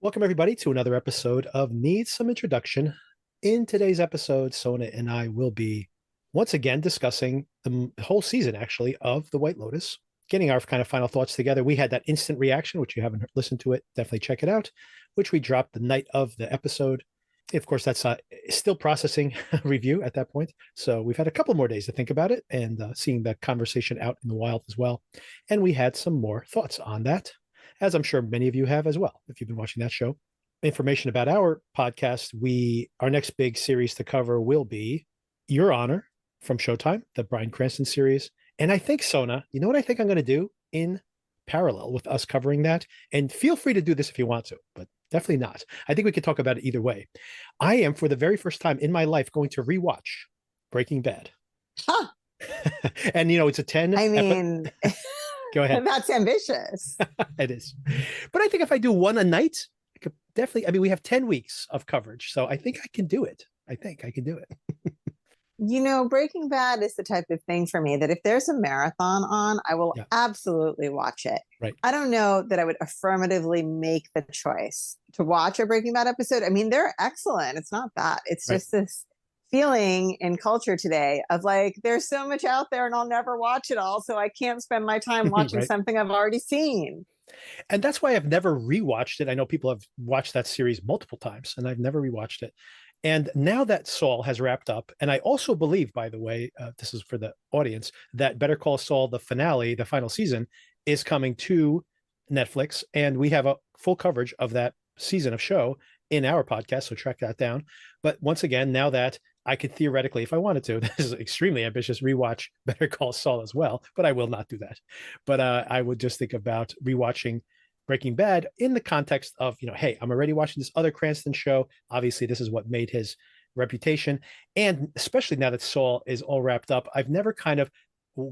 Welcome, everybody, to another episode of Needs Some Introduction. In today's episode, Sona and I will be once again discussing the whole season, actually, of The White Lotus, getting our kind of final thoughts together. We had that instant reaction, which you haven't listened to it, definitely check it out, which we dropped the night of the episode. Of course, that's still processing review at that point. So we've had a couple more days to think about it and seeing the conversation out in the wild as well. And we had some more thoughts on that, as I'm sure many of you have as well, if you've been watching that show. Information about our podcast, our next big series to cover will be Your Honor from Showtime, the Bryan Cranston series. And I think, Sona, you know what I think I'm going to do in parallel with us covering that? And feel free to do this if you want to, but definitely not. I think we could talk about it either way. I am, for the very first time in my life, going to rewatch Breaking Bad. Huh. And, it's a 10. I mean, go ahead. That's ambitious. It is. But I think if I do one a night, I could definitely, we have 10 weeks of coverage. So I think I can do it. I think I can do it. Breaking Bad is the type of thing for me that if there's a marathon on, I will absolutely watch it. Right. I don't know that I would affirmatively make the choice to watch a Breaking Bad episode. I mean, they're excellent. It's not that. It's just this feeling in culture today of like, there's so much out there and I'll never watch it all. So I can't spend my time watching something I've already seen. And that's why I've never rewatched it. I know people have watched that series multiple times and I've never rewatched it. And now that Saul has wrapped up, and I also believe, by the way, this is for the audience, that Better Call Saul, the finale, the final season, is coming to Netflix. And we have a full coverage of that season of show in our podcast. So track that down. But once again, now that I could theoretically, if I wanted to, this is extremely ambitious, rewatch Better Call Saul as well, but I will not do that. But I would just think about rewatching Breaking Bad in the context of, hey, I'm already watching this other Cranston show. Obviously, this is what made his reputation. And especially now that Saul is all wrapped up, I've never kind of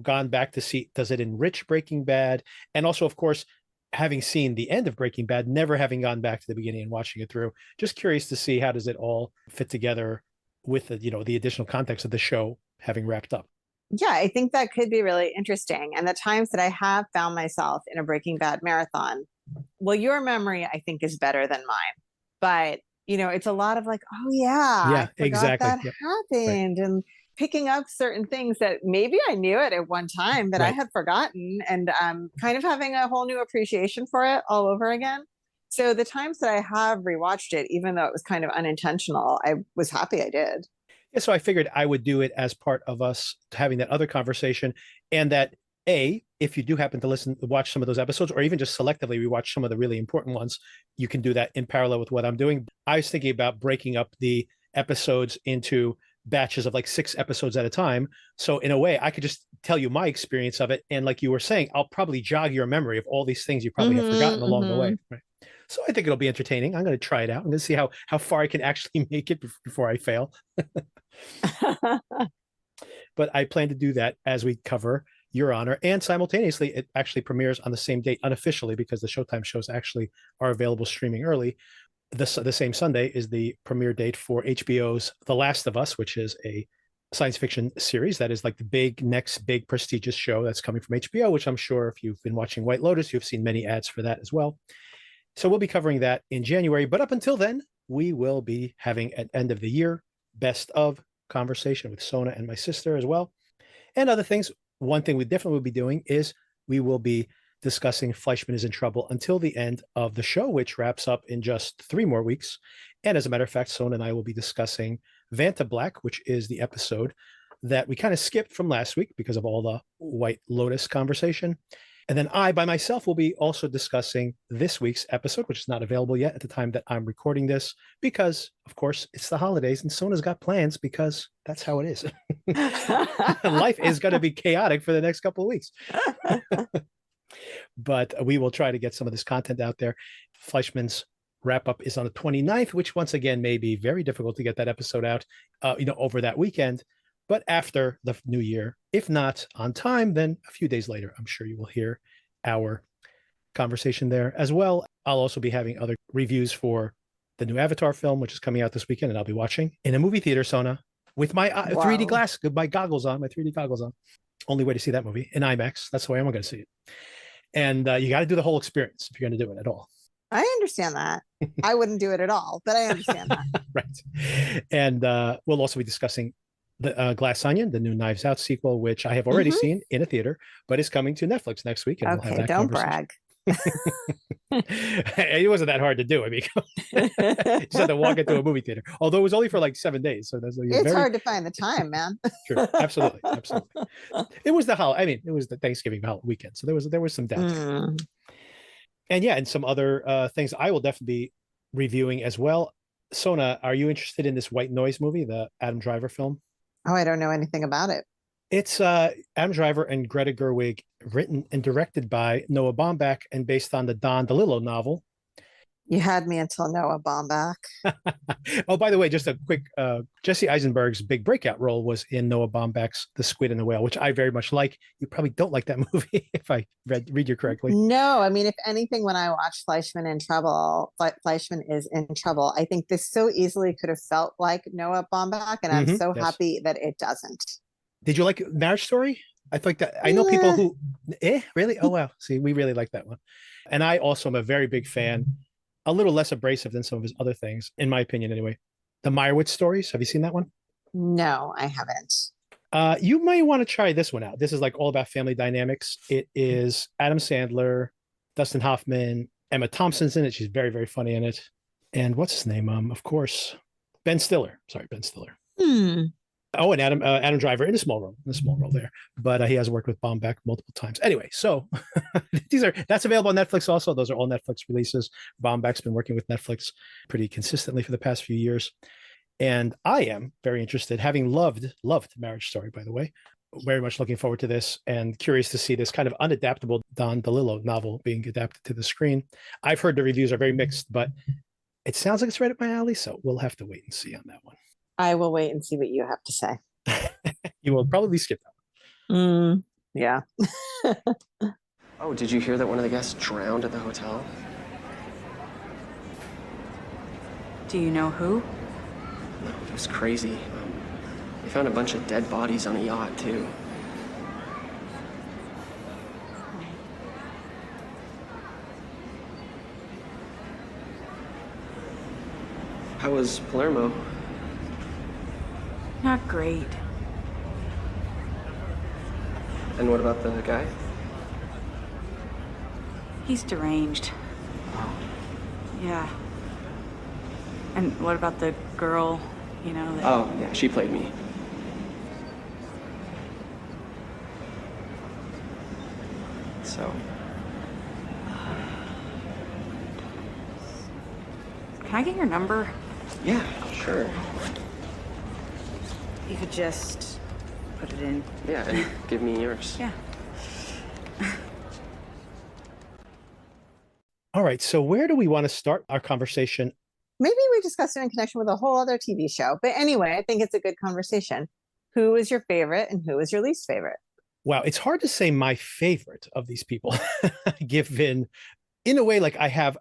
gone back to see, does it enrich Breaking Bad? And also, of course, having seen the end of Breaking Bad, never having gone back to the beginning and watching it through, just curious to see how does it all fit together with the additional context of the show having wrapped up. Yeah, I think that could be really interesting. And the times that I have found myself in a Breaking Bad marathon, well, your memory, I think, is better than mine. But, it's a lot of like, oh, yeah, I exactly. That happened. Right. And picking up certain things that maybe I knew it at one time, but I had forgotten, and kind of having a whole new appreciation for it all over again. So the times that I have rewatched it, even though it was kind of unintentional, I was happy I did. Yeah, so I figured I would do it as part of us having that other conversation, and that if you do happen to watch some of those episodes, or even just selectively rewatch some of the really important ones, you can do that in parallel with what I'm doing. I was thinking about breaking up the episodes into batches of like 6 episodes at a time. So in a way, I could just tell you my experience of it. And like you were saying, I'll probably jog your memory of all these things you probably have forgotten along the way. Right. So I think it'll be entertaining. I'm going to try it out. I'm going to see how far I can actually make it before I fail. But I plan to do that as we cover Your Honor. And simultaneously, it actually premieres on the same date unofficially, because the Showtime shows actually are available streaming early. The same Sunday is the premiere date for HBO's The Last of Us, which is a science fiction series that is like the next big prestigious show that's coming from HBO, which I'm sure if you've been watching White Lotus, you've seen many ads for that as well. So we'll be covering that in January. But up until then, we will be having an end of the year best of conversation with Sona and my sister as well, and other things. One thing we definitely will be doing is we will be discussing Fleishman Is in Trouble until the end of the show, which wraps up in just 3 more weeks. And as a matter of fact, Sona and I will be discussing Vanta Black, which is the episode that we kind of skipped from last week because of all the White Lotus conversation. And then I, by myself, will be also discussing this week's episode, which is not available yet at the time that I'm recording this, because, of course, it's the holidays and Sona's got plans, because that's how it is. Life is going to be chaotic for the next couple of weeks. But we will try to get some of this content out there. Fleischman's wrap-up is on the 29th, which, once again, may be very difficult to get that episode out, over that weekend. But after the new year, if not on time, then a few days later, I'm sure you will hear our conversation there as well. I'll also be having other reviews for the new Avatar film, which is coming out this weekend, and I'll be watching in a movie theater, Sona, with my 3D glass, my goggles on, my 3D goggles on. Only way to see that movie in IMAX. That's the way I'm going to see it. And you got to do the whole experience if you're going to do it at all. I understand that. I wouldn't do it at all, but I understand that. Right. And we'll also be discussing the Glass Onion, the new Knives Out sequel, which I have already Mhm. seen in a theater, but is coming to Netflix next week, and we'll have Okay, that don't conversation. brag. It wasn't that hard to do. I mean, you just had to walk into a movie theater, although it was only for like 7 days. So that's like It's very hard to find the time, man. true. Absolutely. Absolutely. It was I mean, it was the Thanksgiving weekend. So there was some downtime. Mm. And yeah, and some other things I will definitely be reviewing as well. Sona, are you interested in this White Noise movie, the Adam Driver film? Oh, I don't know anything about it. It's Adam Driver and Greta Gerwig, written and directed by Noah Baumbach, and based on the Don DeLillo novel. You had me until Noah Baumbach. Oh, by the way, just a quick Jesse Eisenberg's big breakout role was in Noah Baumbach's The Squid and the Whale, which I very much like. You probably don't like that movie if I read you correctly. No, I mean, if anything, when I watch Fleishman in Trouble, Fleishman is in Trouble, I think this so easily could have felt like Noah Baumbach, and I'm so Yes. happy that it doesn't. Did you like Marriage Story? I think that I know people Nah. who, really? Oh, wow. See, we really like that one. And I also am a very big fan, a little less abrasive than some of his other things, in my opinion, anyway. The Meyerowitz stories. Have you seen that one? No, I haven't. You might want to try this one out. This is like all about family dynamics. It is Adam Sandler, Dustin Hoffman, Emma Thompson's in it. She's very, very funny in it. And what's his name? Of course, Ben Stiller. Sorry, Ben Stiller. Hmm. Oh, and Adam Driver in a small role there, but he has worked with Baumbach multiple times. Anyway, so that's available on Netflix. Also, those are all Netflix releases. Baumbach's been working with Netflix pretty consistently for the past few years, and I am very interested, having loved Marriage Story, by the way. Very much looking forward to this, and curious to see this kind of unadaptable Don DeLillo novel being adapted to the screen. I've heard the reviews are very mixed, but it sounds like it's right up my alley, so we'll have to wait and see on that one. I will wait and see what you have to say. You will probably skip that. Yeah. Oh, did you hear that one of the guests drowned at the hotel? Do you know who? No, it was crazy. They found a bunch of dead bodies on a yacht, too. How was Palermo? Not great. And what about the guy? He's deranged. Oh. Yeah. And what about the girl, that... Oh, yeah, she played me. So. Can I get your number? Yeah, sure. You could just put it in. Yeah, and give me yours. Yeah. All right. So where do we want to start our conversation? Maybe we discussed it in connection with a whole other TV show. But anyway, I think it's a good conversation. Who is your favorite and who is your least favorite? Wow. It's hard to say my favorite of these people, given in a way, like I have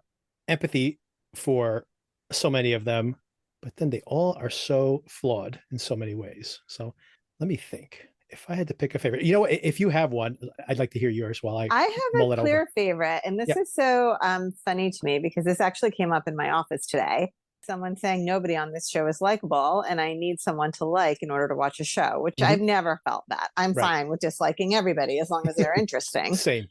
empathy for so many of them, but then they all are so flawed in so many ways. So let me think. If I had to pick a favorite, if you have one, I'd like to hear yours while I have a clear favorite. And this is so funny to me because this actually came up in my office today. Someone saying nobody on this show is likable and I need someone to like in order to watch a show, which I've never felt that. I'm fine with disliking everybody as long as they're interesting. Same.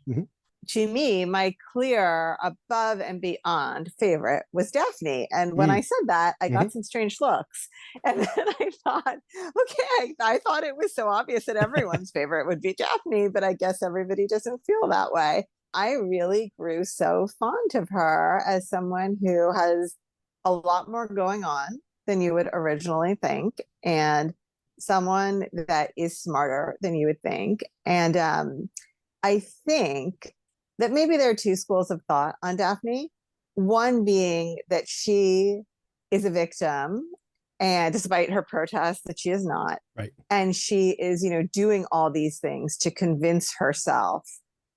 To me, my clear above and beyond favorite was Daphne. And when I said that, I got some strange looks. And then I thought, okay, I thought it was so obvious that everyone's favorite would be Daphne, but I guess everybody doesn't feel that way. I really grew so fond of her as someone who has a lot more going on than you would originally think, and someone that is smarter than you would think. And I think that maybe there are two schools of thought on Daphne. One being that she is a victim, and despite her protest, that she is not. Right. And she is, doing all these things to convince herself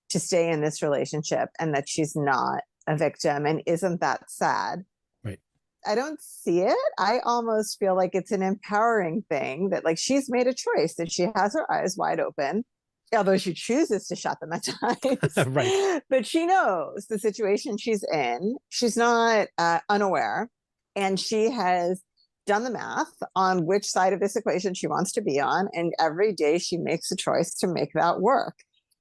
to stay in this relationship and that she's not a victim. And isn't that sad? Right. I don't see it. I almost feel like it's an empowering thing that like she's made a choice, that she has her eyes wide open although she chooses to shut them at times. Right. But she knows the situation she's in. She's not unaware. And she has done the math on which side of this equation she wants to be on. And every day she makes a choice to make that work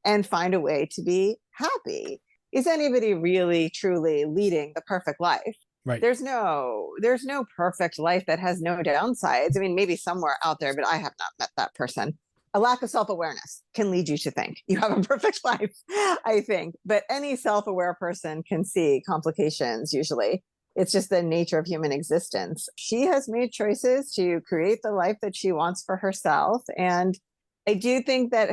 and find a way to be happy. Is anybody really truly leading the perfect life? Right. There's no perfect life that has no downsides. I mean, maybe somewhere out there, but I have not met that person. A lack of self-awareness can lead you to think you have a perfect life, I think. But any self-aware person can see complications usually. It's just the nature of human existence. She has made choices to create the life that she wants for herself. And I do think that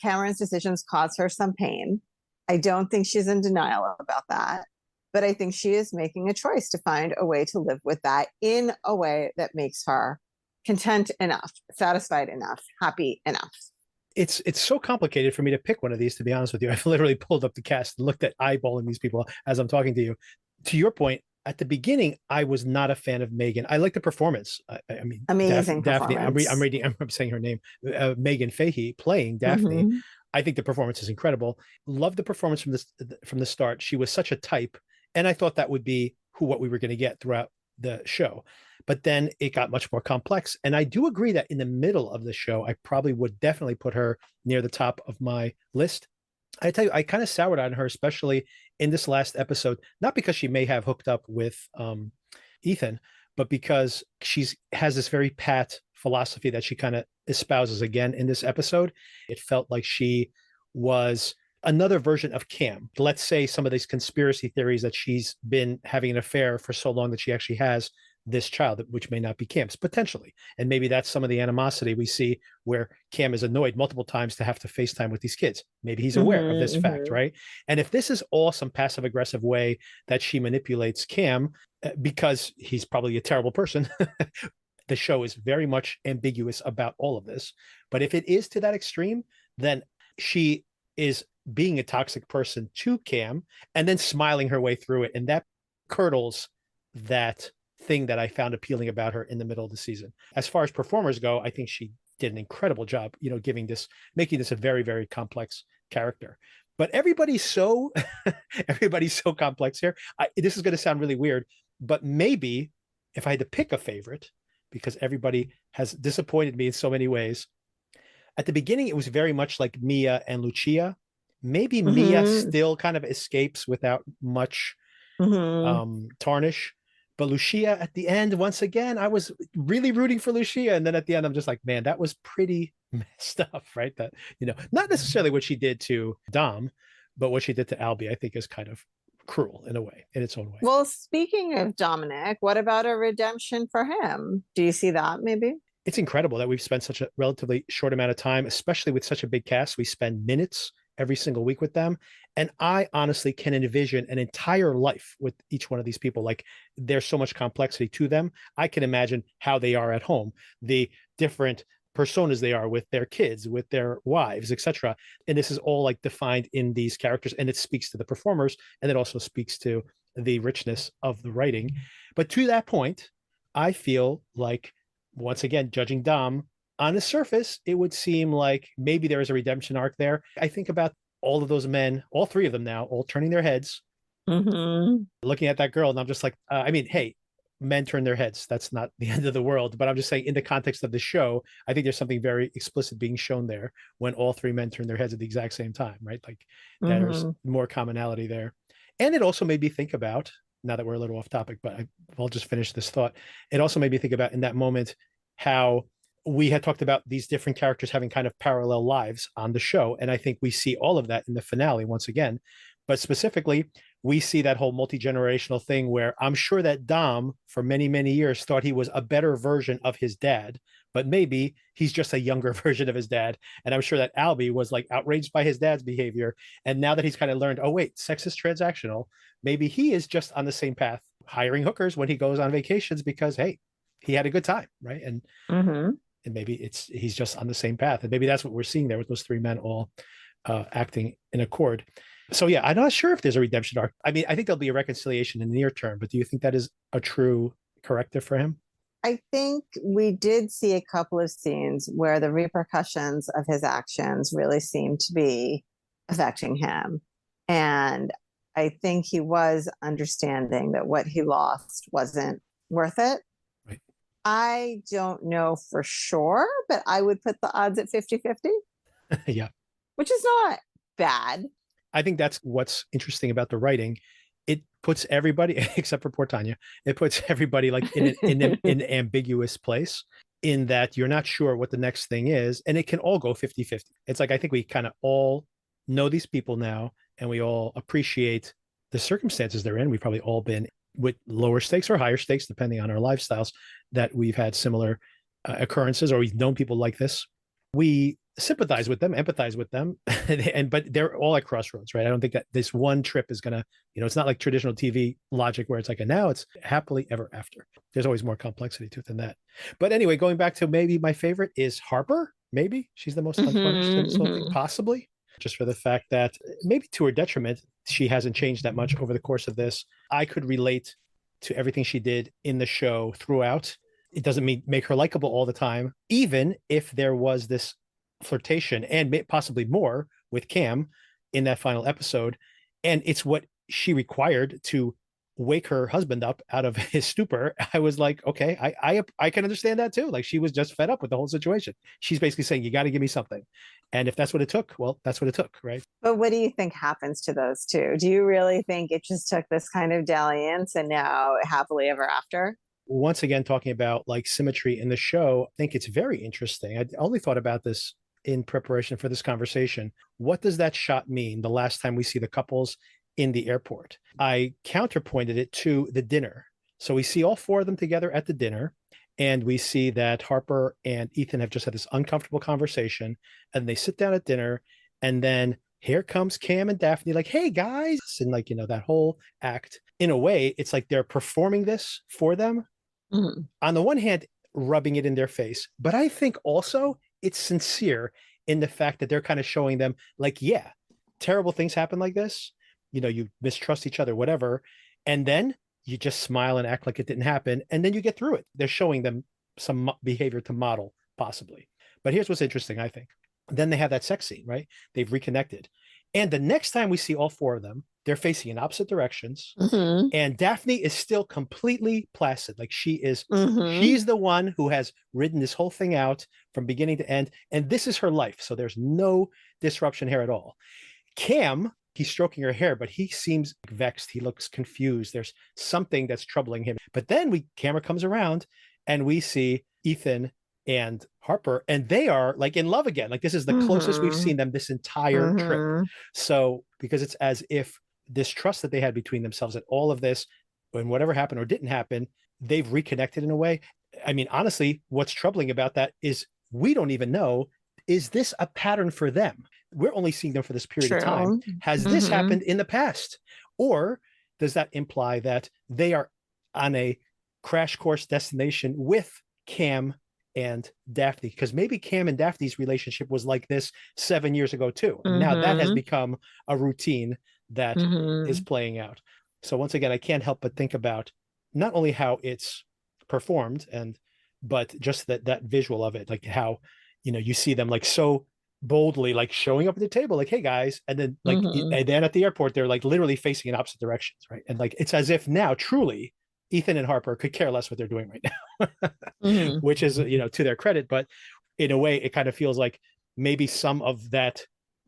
Cameron's decisions cause her some pain. I don't think she's in denial about that. But I think she is making a choice to find a way to live with that in a way that makes her content enough, satisfied enough, happy enough. It's so complicated for me to pick one of these, to be honest with you. I've literally pulled up the cast and looked at eyeballing these people as I'm talking to you. To your point, at the beginning, I was not a fan of Megan. I like the performance. I mean, amazing Daphne. Performance. I'm saying her name. Megan Fahey playing Daphne. Mm-hmm. I think the performance is incredible. Love the performance from the start. She was such a type, and I thought that would be what we were going to get throughout the show. But then it got much more complex. And I do agree that in the middle of the show, I probably would definitely put her near the top of my list. I tell you, I kind of soured on her, especially in this last episode, not because she may have hooked up with Ethan, but because has this very pat philosophy that she kind of espouses again in this episode. It felt like she was another version of Cam. Let's say some of these conspiracy theories that she's been having an affair for so long that she actually has this child, which may not be Cam's potentially. And maybe that's some of the animosity we see where Cam is annoyed multiple times to have to FaceTime with these kids. Maybe he's aware of this fact, right? And if this is all some passive aggressive way that she manipulates Cam, because he's probably a terrible person, the show is very much ambiguous about all of this. But if it is to that extreme, then she is being a toxic person to Cam and then smiling her way through it. And that curdles that thing that I found appealing about her in the middle of the season. As far as performers go, I think she did an incredible job, making this a very, very complex character. But everybody's so complex here. This is going to sound really weird, but maybe if I had to pick a favorite, because everybody has disappointed me in so many ways. At the beginning, it was very much like Mia and Lucia. Maybe Mia still kind of escapes without much tarnish. But Lucia at the end, once again, I was really rooting for Lucia. And then at the end, I'm just like, man, that was pretty messed up, right? That, not necessarily what she did to Dom, but what she did to Albie, I think is kind of cruel in a way, in its own way. Well, speaking of Dominic, what about a redemption for him? Do you see that maybe? It's incredible that we've spent such a relatively short amount of time, especially with such a big cast. We spend minutes every single week with them. And I honestly can envision an entire life with each one of these people. Like, there's so much complexity to them. I can imagine how they are at home, the different personas they are with their kids, with their wives, etc. And this is all like defined in these characters, and it speaks to the performers, and it also speaks to the richness of the writing. But to that point, I feel like, once again, judging Dom, on the surface, it would seem like maybe there is a redemption arc there. I think about all of those men, all three of them now, all turning their heads, looking at that girl, and I'm just like, hey, men turn their heads. That's not the end of the world. But I'm just saying, in the context of the show, I think there's something very explicit being shown there when all three men turn their heads at the exact same time, right? Like, there's more commonality there. And it also made me think about, now that we're a little off topic, but I'll just finish this thought. It also made me think about, in that moment, how we had talked about these different characters having kind of parallel lives on the show. And I think we see all of that in the finale once again. But specifically, we see that whole multi-generational thing where I'm sure that Dom, for many, many years, thought he was a better version of his dad, but maybe he's just a younger version of his dad. And I'm sure that Albie was like outraged by his dad's behavior. And now that he's kind of learned, oh, wait, sex is transactional, maybe he is just on the same path, hiring hookers when he goes on vacations because, hey, he had a good time, right? And and maybe he's just on the same path. And maybe that's what we're seeing there with those three men all acting in accord. So yeah, I'm not sure if there's a redemption arc. I mean, I think there'll be a reconciliation in the near term, but do you think that is a true corrective for him? I think we did see a couple of scenes where the repercussions of his actions really seemed to be affecting him. And I think he was understanding that what he lost wasn't worth it. Right. I don't know for sure, but I would put the odds at 50-50, Yeah. which is not bad. I think that's what's interesting about the writing. It puts everybody, except for poor Tanya, it puts everybody like in an ambiguous place, in that you're not sure what the next thing is. And it can all go 50-50. It's like, I think we kind of all know these people now, and we all appreciate the circumstances they're in. We've probably all been with lower stakes or higher stakes, depending on our lifestyles, that we've had similar occurrences, or we've known people like this. We sympathize with them, empathize with them, but they're all at crossroads, right? I don't think that this one trip is gonna, it's not like traditional TV logic where it's like, and now it's happily ever after. There's always more complexity to it than that. But anyway, going back to maybe my favorite is Harper. Maybe she's the most unpunished in this whole thing, possibly, just for the fact that maybe to her detriment, she hasn't changed that much over the course of this. I could relate to everything she did in the show throughout. It doesn't make her likable all the time, even if there was this flirtation and possibly more with Cam in that final episode. And it's what she required to wake her husband up out of his stupor. I was like, okay, I can understand that too. Like, she was just fed up with the whole situation. She's basically saying, you got to give me something. And if that's what it took, well, that's what it took, right? But what do you think happens to those two? Do you really think it just took this kind of dalliance and now happily ever after? Once again, talking about like symmetry in the show, I think it's very interesting. I only thought about this in preparation for this conversation. What does that shot mean the last time we see the couples in the airport? I counterpointed it to the dinner. So we see all four of them together at the dinner, and we see that Harper and Ethan have just had this uncomfortable conversation, and they sit down at dinner, and then here comes Cam and Daphne, like, hey guys, and like, that whole act. In a way, it's like they're performing this for them. Mm-hmm. On the one hand, rubbing it in their face, but I think also it's sincere in the fact that they're kind of showing them like, yeah, terrible things happen like this. You mistrust each other, whatever. And then you just smile and act like it didn't happen. And then you get through it. They're showing them some behavior to model, possibly. But here's what's interesting, I think. Then they have that sex scene, right? They've reconnected. And the next time we see all four of them, they're facing in opposite directions. Mm-hmm. And Daphne is still completely placid. Like, she's the one who has ridden this whole thing out from beginning to end. And this is her life. So there's no disruption here at all. Cam, he's stroking her hair, but he seems vexed. He looks confused. There's something that's troubling him. But then camera comes around and we see Ethan and Harper, and they are like in love again. Like, this is the closest we've seen them this entire trip. So, because it's as if this trust that they had between themselves and all of this, when whatever happened or didn't happen, they've reconnected in a way. I mean, honestly, what's troubling about that is we don't even know, is this a pattern for them? We're only seeing them for this period of time. Has this happened in the past? Or does that imply that they are on a crash course destination with Cam and Daphne? Because maybe Cam and Daphne's relationship was like this 7 years ago too. And now that has become a routine that is playing out. So once again, I can't help but think about not only how it's performed, but just that visual of it, like how, you see them like so boldly, like showing up at the table, like, hey guys, and then like, and then at the airport, they're like literally facing in opposite directions, right? And like, it's as if now truly Ethan and Harper could care less what they're doing right now, which is, to their credit. But in a way, it kind of feels like maybe some of that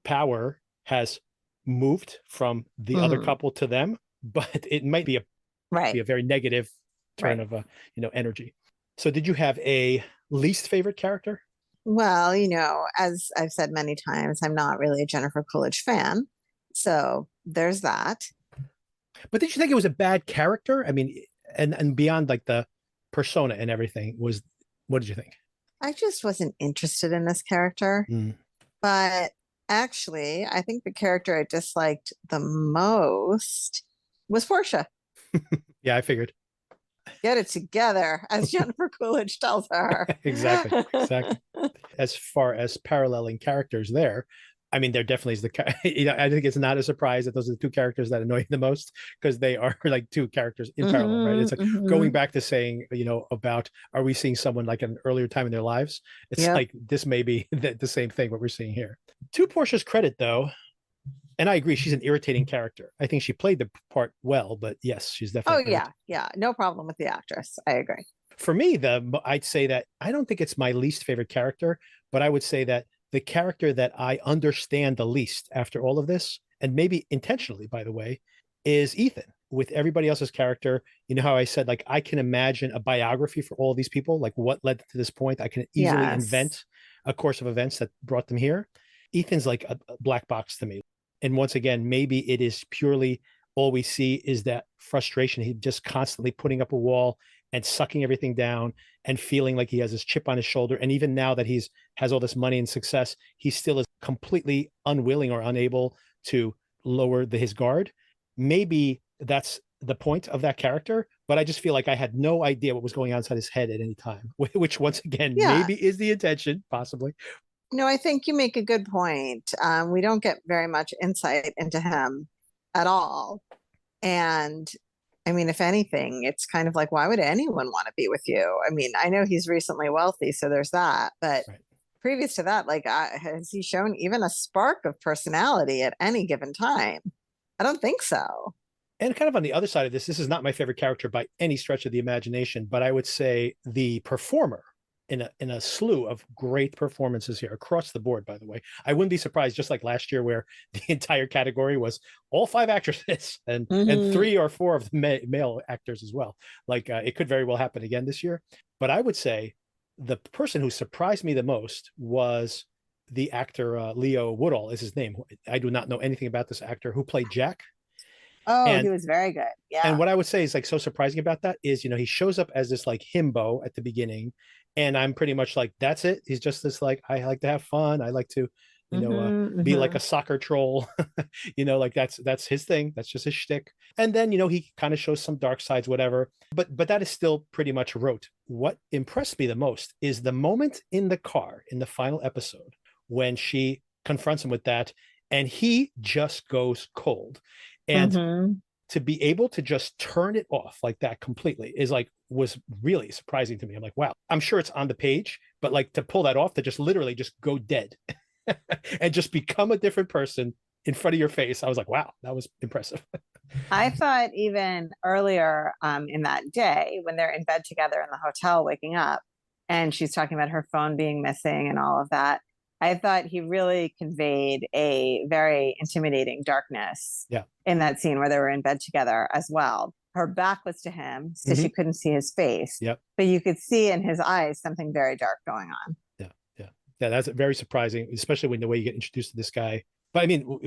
power has moved from the other couple to them, but it might be a very negative turn of energy. So did you have a least favorite character? Well, as I've said many times, I'm not really a Jennifer Coolidge fan. So there's that. But did you think it was a bad character? I mean, and beyond like the persona and everything, what did you think? I just wasn't interested in this character. But actually, I think the character I disliked the most was Portia. Yeah, I figured. Get it together, as Jennifer Coolidge tells her. Exactly. As far as paralleling characters there, I mean, there definitely is I think it's not a surprise that those are the two characters that annoy you the most, because they are like two characters in parallel, right? It's like going back to saying, about, are we seeing someone like an earlier time in their lives? It's Yep. like, this may be the same thing, what we're seeing here. To Portia's credit, though, and I agree, she's an irritating character. I think she played the part well, but yes, she's definitely. Yeah, no problem with the actress. I agree. For me, I'd say that I don't think it's my least favorite character, but I would say that the character that I understand the least after all of this, and maybe intentionally, by the way, is Ethan. With everybody else's character, you know how I said, like, I can imagine a biography for all these people, like what led to this point. I can easily invent a course of events that brought them here. Ethan's like a black box to me. And once again, maybe it is purely all we see is that frustration. He's just constantly putting up a wall and sucking everything down and feeling like he has this chip on his shoulder. And even now that has all this money and success, he still is completely unwilling or unable to lower his guard. Maybe that's the point of that character, but I just feel like I had no idea what was going on inside his head at any time, which once again, maybe is the intention, possibly. No, I think you make a good point. We don't get very much insight into him at all. And I mean, if anything, it's kind of like, why would anyone want to be with you? I mean, I know he's recently wealthy, so there's that. But previous to that, like, has he shown even a spark of personality at any given time? I don't think so. And kind of on the other side of this is not my favorite character by any stretch of the imagination, but I would say the performer in a slew of great performances here across the board, by the way. I wouldn't be surprised, just like last year where the entire category was all 5 actresses and 3 or 4 of the male actors as well. Like it could very well happen again this year. But I would say the person who surprised me the most was the actor, Leo Woodall is his name. I do not know anything about this actor who played Jack. Oh, he was very good. Yeah. And what I would say is like so surprising about that is, he shows up as this like himbo at the beginning. And I'm pretty much like, that's it. He's just this like, I like to have fun. I like to, be like a soccer troll, like that's his thing. That's just his shtick. And then, he kind of shows some dark sides, whatever. But that is still pretty much rote. What impressed me the most is the moment in the car in the final episode when she confronts him with that, and he just goes cold. And to be able to just turn it off like that completely was really surprising to me. I'm like, wow, I'm sure it's on the page, but like to pull that off, to just literally just go dead and just become a different person in front of your face. I was like, wow, that was impressive. I thought even earlier in that day when they're in bed together in the hotel, waking up, and she's talking about her phone being missing and all of that, I thought he really conveyed a very intimidating darkness in that scene where they were in bed together as well. Her back was to him, so she couldn't see his face. But you could see in his eyes something very dark going on. Yeah, that's very surprising, especially when the way you get introduced to this guy. But I mean,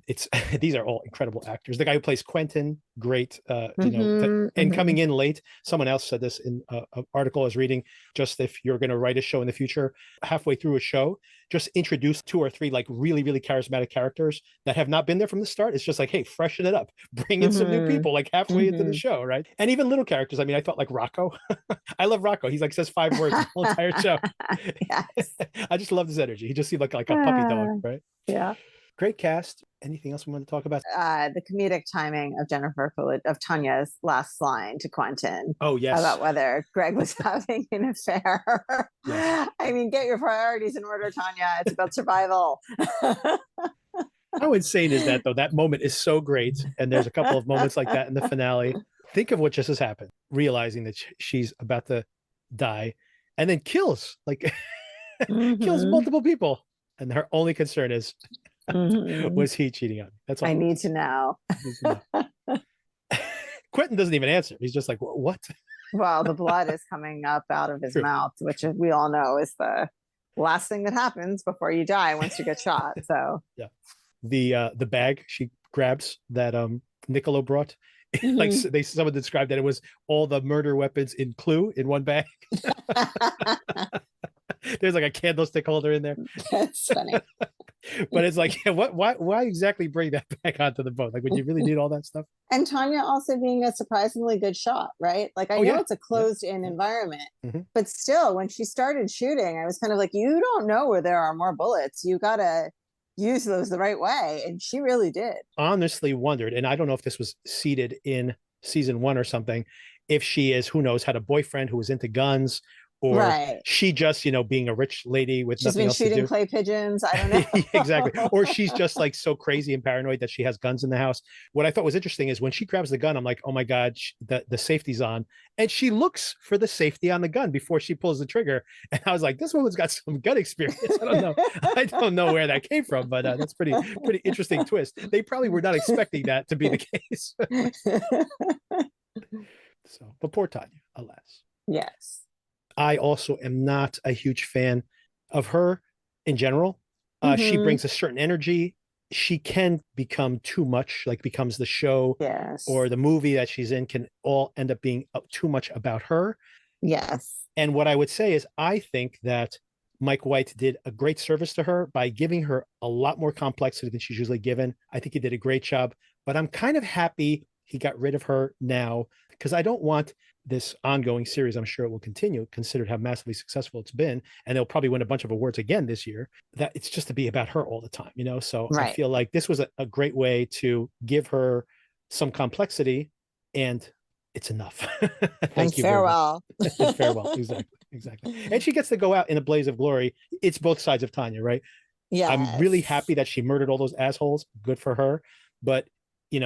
it's these are all incredible actors. The guy who plays Quentin, great, and coming in late. Someone else said this in an article I was reading. Just if you're going to write a show in the future, halfway through a show, just introduce 2 or 3 like really, really charismatic characters that have not been there from the start. It's just like, hey, freshen it up, bring in some new people like halfway into the show, right? And even little characters. I mean, I thought like Rocco. I love Rocco. He's like says 5 words the whole entire show. I just love his energy. He just seemed like a puppy dog, right? Yeah. Great cast. Anything else we want to talk about? The comedic timing of Jennifer Coolidge, of Tanya's last line to Quentin. Oh, yes. About whether Greg was having an affair. Yes. I mean, get your priorities in order, Tanya. It's about survival. How insane is that, though? That moment is so great. And there's a couple of moments like that in the finale. Think of what just has happened. Realizing that she's about to die and then kills multiple people. And her only concern is, was he cheating on me? That's all. I need to know. Quentin doesn't even answer. He's just like, what? Well, the blood is coming up out of his mouth, which we all know is the last thing that happens before you die once you get shot. So yeah, the bag she grabs that Niccolo brought, like someone described that it was all the murder weapons in Clue in one bag. There's like a candlestick holder in there. That's funny. But it's like, why exactly bring that back onto the boat? Like, would you really need all that stuff? And Tanya also being a surprisingly good shot, right? Like, I know it's a closed-in environment, but still, when she started shooting, I was kind of like, you don't know where there are more bullets. You gotta use those the right way. And she really did. Honestly wondered, and I don't know if this was seeded in season 1 or something, if she is, who knows, had a boyfriend who was into guns, or Right. she just, being a rich lady with She's nothing been else to shooting do. clay pigeons. I don't know. Exactly. Or she's just like so crazy and paranoid that she has guns in the house. What I thought was interesting is when she grabs the gun, I'm like, oh my God, the safety's on. And she looks for the safety on the gun before she pulls the trigger. And I was like, this woman's got some gun experience. I don't know. I don't know where that came from, but that's pretty interesting twist. They probably were not expecting that to be the case. So, but poor Tanya, alas. Yes. I also am not a huge fan of her in general. She brings a certain energy. She can become too much, like becomes the show Yes. or the movie that she's in can all end up being too much about her. Yes. And what I would say is I think that Mike White did a great service to her by giving her a lot more complexity than she's usually given. I think he did a great job, but I'm kind of happy he got rid of her now, because I don't want this ongoing series. I'm sure it will continue, considered how massively successful it's been. And they'll probably win a bunch of awards again this year, that it's just to be about her all the time, So Right. I feel like this was a great way to give her some complexity, and it's enough. Thank you. Farewell. And farewell. Exactly. And she gets to go out in a blaze of glory. It's both sides of Tanya, right? Yeah. I'm really happy that she murdered all those assholes. Good for her. But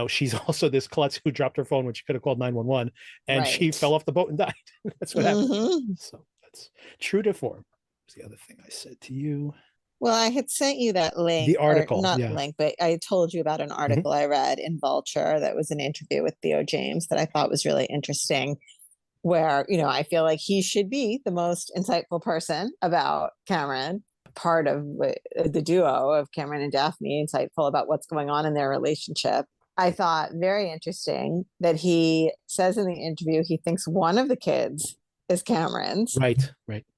she's also this klutz who dropped her phone when she could have called 911, and she fell off the boat and died. That's what happened. So that's true to form. What's the other thing I said to you? Well, I had sent you that link. The article, not link, but I told you about an article I read in Vulture that was an interview with Theo James that I thought was really interesting, where, I feel like he should be the most insightful person about Cameron, part of the duo of Cameron and Daphne, insightful about what's going on in their relationship. I thought very interesting that he says in the interview he thinks one of the kids is Cameron's. Right.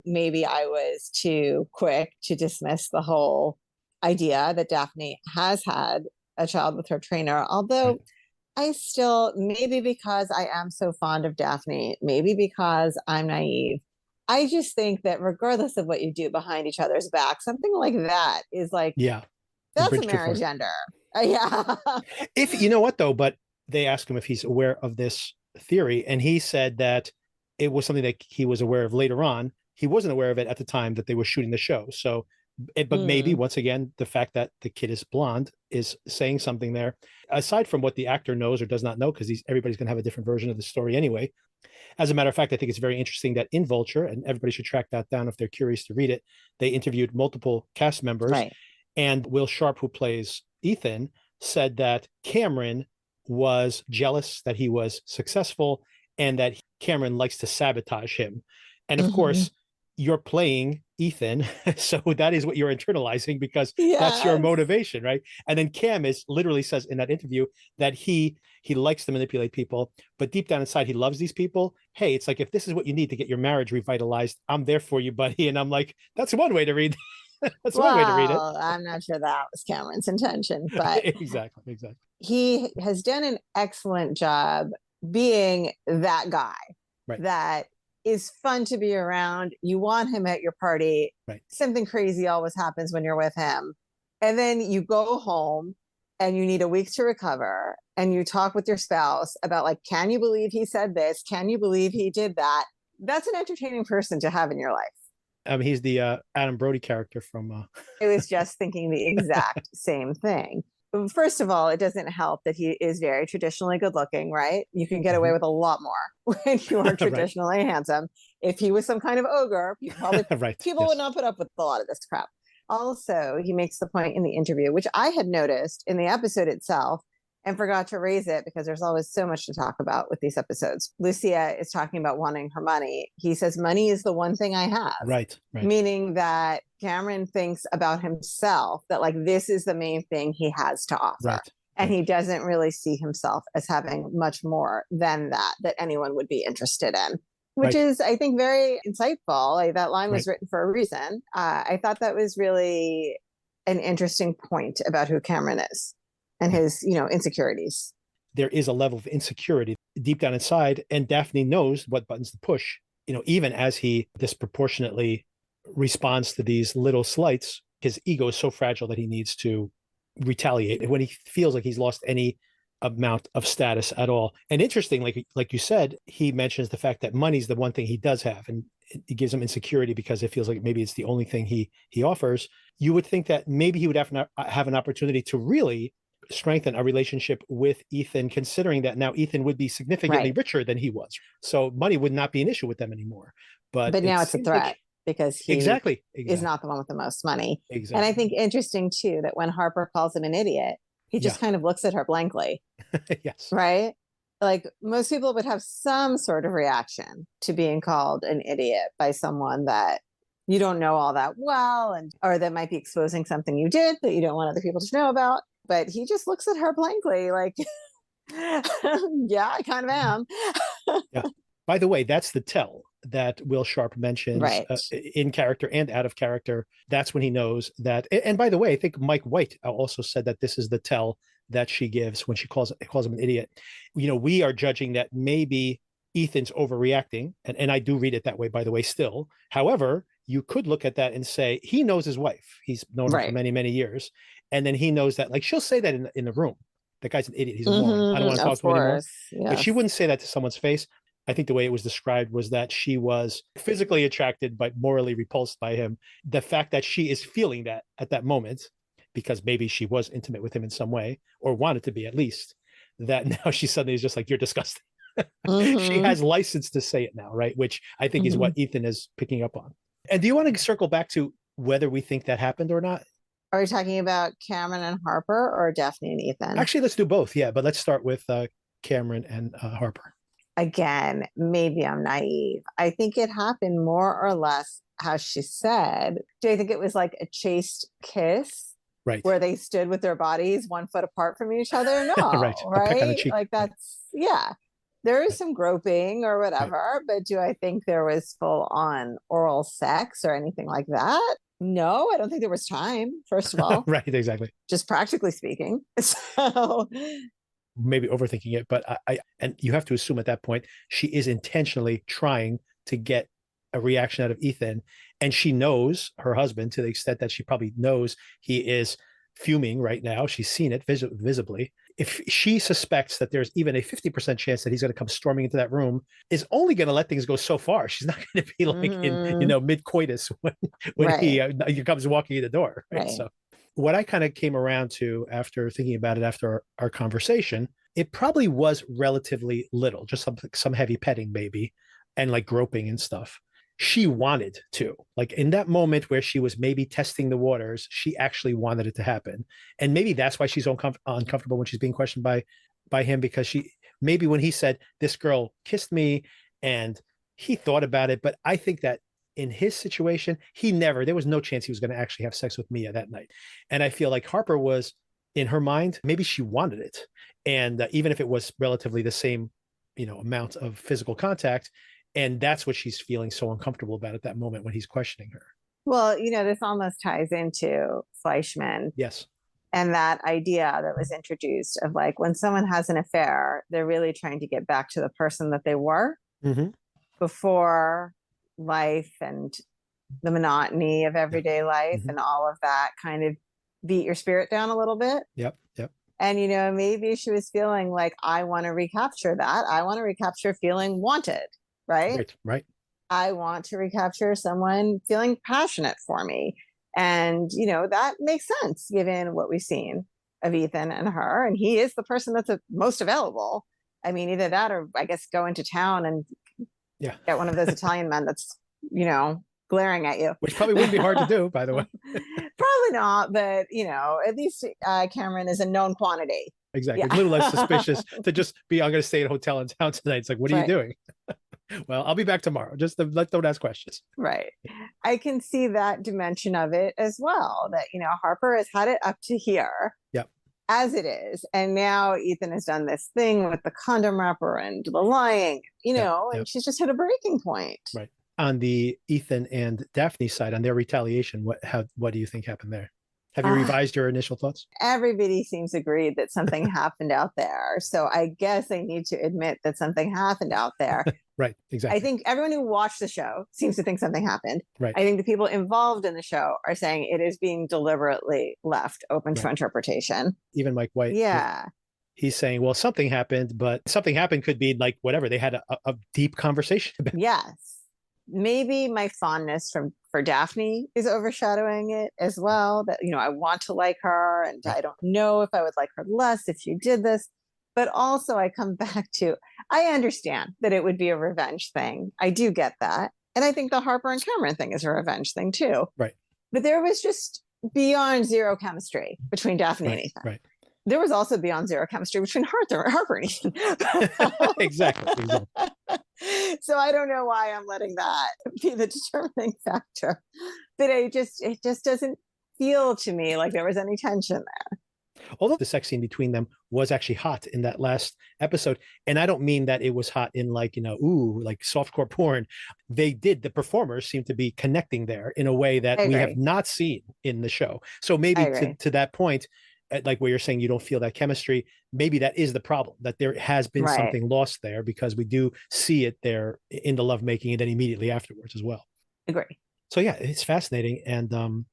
Maybe I was too quick to dismiss the whole idea that Daphne has had a child with her trainer, although I still, maybe because I am so fond of Daphne, maybe because I'm naive, I just think that regardless of what you do behind each other's back, something like that is like, that's a marriage ender. Yeah. If you know what though, but they asked him if he's aware of this theory, and he said that it was something that he was aware of later on. He wasn't aware of it at the time that they were shooting the show. So, but maybe once again, the fact that the kid is blonde is saying something there, aside from what the actor knows or does not know, because everybody's going to have a different version of the story anyway. As a matter of fact, I think it's very interesting that in Vulture, and everybody should track that down if they're curious to read it, they interviewed multiple cast members, and Will Sharp, who plays Ethan, said that Cameron was jealous that he was successful and that Cameron likes to sabotage him. And of course, you're playing Ethan, so that is what you're internalizing, because that's your motivation, right? And then Cam literally says in that interview that he likes to manipulate people, but deep down inside he loves these people. Hey, it's like, if this is what you need to get your marriage revitalized, I'm there for you, buddy. And I'm like, that's one way to read. That's one way to read it. I'm not sure that was Cameron's intention, but exactly. He has done an excellent job being that guy that is fun to be around. You want him at your party. Something crazy always happens when you're with him. And then you go home and you need a week to recover, and you talk with your spouse about, like, can you believe he said this? Can you believe he did that? That's an entertaining person to have in your life. He's the Adam Brody character from. I was just thinking the exact same thing. First of all, it doesn't help that he is very traditionally good looking, right? You can get away with a lot more when you are traditionally handsome. If he was some kind of ogre, people would not put up with a lot of this crap. Also, he makes the point in the interview, which I had noticed in the episode itself and forgot to raise it because there's always so much to talk about with these episodes. Lucia is talking about wanting her money. He says, money is the one thing I have. Right. Meaning that Cameron thinks about himself, that like this is the main thing he has to offer. And he doesn't really see himself as having much more than that anyone would be interested in, which is, I think, very insightful. Like, that line was written for a reason. I thought that was really an interesting point about who Cameron is and his, insecurities. There is a level of insecurity deep down inside, and Daphne knows what buttons to push, even as he disproportionately responds to these little slights. his ego is so fragile that he needs to retaliate when he feels like he's lost any amount of status at all. And interesting, like you said, he mentions the fact that money's the one thing he does have, and it gives him insecurity because it feels like maybe it's the only thing he offers. You would think that maybe he would have an opportunity to really strengthen a relationship with Ethan, considering that now Ethan would be significantly richer than he was. So money would not be an issue with them anymore. But now it's a threat because he exactly is not the one with the most money. Exactly. And I think interesting too, that when Harper calls him an idiot, he just kind of looks at her blankly. Yes. Right? Like most people would have some sort of reaction to being called an idiot by someone that you don't know all that well, or that might be exposing something you did that you don't want other people to know about. But he just looks at her blankly like, yeah, I kind of am. Yeah. By the way, that's the tell that Will Sharp mentions in character and out of character. That's when he knows that. And by the way, I think Mike White also said that this is the tell that she gives when she calls him an idiot. We are judging that maybe Ethan's overreacting. And I do read it that way, by the way, still. However, you could look at that and say, he knows his wife. He's known her for many, many years. And then he knows that, like, she'll say that in the room. The guy's an idiot. He's a moron. I don't want to talk to him anymore. Yes. But she wouldn't say that to someone's face. I think the way it was described was that she was physically attracted, but morally repulsed by him. The fact that she is feeling that at that moment, because maybe she was intimate with him in some way, or wanted to be at least, that now she suddenly is just like, you're disgusting. She has license to say it now, right? Which I think is what Ethan is picking up on. And do you want to circle back to whether we think that happened or not? Are we talking about Cameron and Harper or Daphne and Ethan? Actually, let's do both. Yeah, but let's start with Cameron and Harper. Again, maybe I'm naive. I think it happened more or less how she said. Do I think it was like a chaste kiss? Right. Where they stood with their bodies 1 foot apart from each other? No. right? Like that's, yeah. There is some groping or whatever, but do I think there was full on oral sex or anything like that? No, I don't think there was time, first of all. Right, exactly. Just practically speaking. So maybe overthinking it, but and you have to assume at that point she is intentionally trying to get a reaction out of Ethan, and she knows her husband to the extent that she probably knows he is fuming right now. She's seen it visibly. If she suspects that there's even a 50% chance that he's going to come storming into that room, is only going to let things go so far. She's not going to be like in mid coitus when he comes walking in the door. Right? So what I kind of came around to after thinking about it after our conversation, it probably was relatively little, just some heavy petting maybe, and like groping and stuff. She wanted to, like in that moment where she was maybe testing the waters, she actually wanted it to happen. And maybe that's why she's uncomfortable when she's being questioned by him, because she, maybe when he said, this girl kissed me, and he thought about it. But I think that in his situation, there was no chance he was going to actually have sex with Mia that night. And I feel like Harper was, in her mind, maybe she wanted it. And even if it was relatively the same, amount of physical contact, and that's what she's feeling so uncomfortable about at that moment when he's questioning her. Well, this almost ties into Fleishman. Yes. And that idea that was introduced of like, when someone has an affair, they're really trying to get back to the person that they were before life and the monotony of everyday life and all of that kind of beat your spirit down a little bit. Yep. And, maybe she was feeling like, I want to recapture that. I want to recapture feeling wanted. Right. I want to recapture someone feeling passionate for me. And, that makes sense given what we've seen of Ethan and her. And he is the person that's the most available. I mean, either that or I guess go into town and get one of those Italian men that's, glaring at you. Which probably wouldn't be hard to do, by the way. Probably not. But, at least Cameron is a known quantity. Exactly. It's a little less suspicious to just be, I'm going to stay at a hotel in town tonight. It's like, what are you doing? Well, I'll be back tomorrow. Just don't ask questions. Right. I can see that dimension of it as well, that, Harper has had it up to here as it is. And now Ethan has done this thing with the condom wrapper and the lying, and she's just hit a breaking point. Right. On the Ethan and Daphne side, on their retaliation, what do you think happened there? Have you revised your initial thoughts? Everybody seems agreed that something happened out there. So I guess I need to admit that something happened out there. Right, exactly. I think everyone who watched the show seems to think something happened. Right. I think the people involved in the show are saying it is being deliberately left open to interpretation. Even Mike White. Yeah. He's saying, well, something happened, but something happened could be like whatever. They had a deep conversation about it. Yes. Maybe my fondness for Daphne is overshadowing it as well. That, I want to like her, and I don't know if I would like her less if she did this. But also I come back to, I understand that it would be a revenge thing. I do get that. And I think the Harper and Cameron thing is a revenge thing too. Right. But there was just beyond zero chemistry between Daphne and Ethan. Right. There was also beyond zero chemistry between Harper and Ethan. Exactly. So I don't know why I'm letting that be the determining factor. But it just doesn't feel to me like there was any tension there. Although the sex scene between them was actually hot in that last episode. And I don't mean that it was hot in like, like softcore porn. The performers seem to be connecting there in a way that we have not seen in the show. So maybe to that point, like where you're saying you don't feel that chemistry, maybe that is the problem, that there has been something lost there, because we do see it there in the lovemaking and then immediately afterwards as well. Agree. So yeah, it's fascinating. And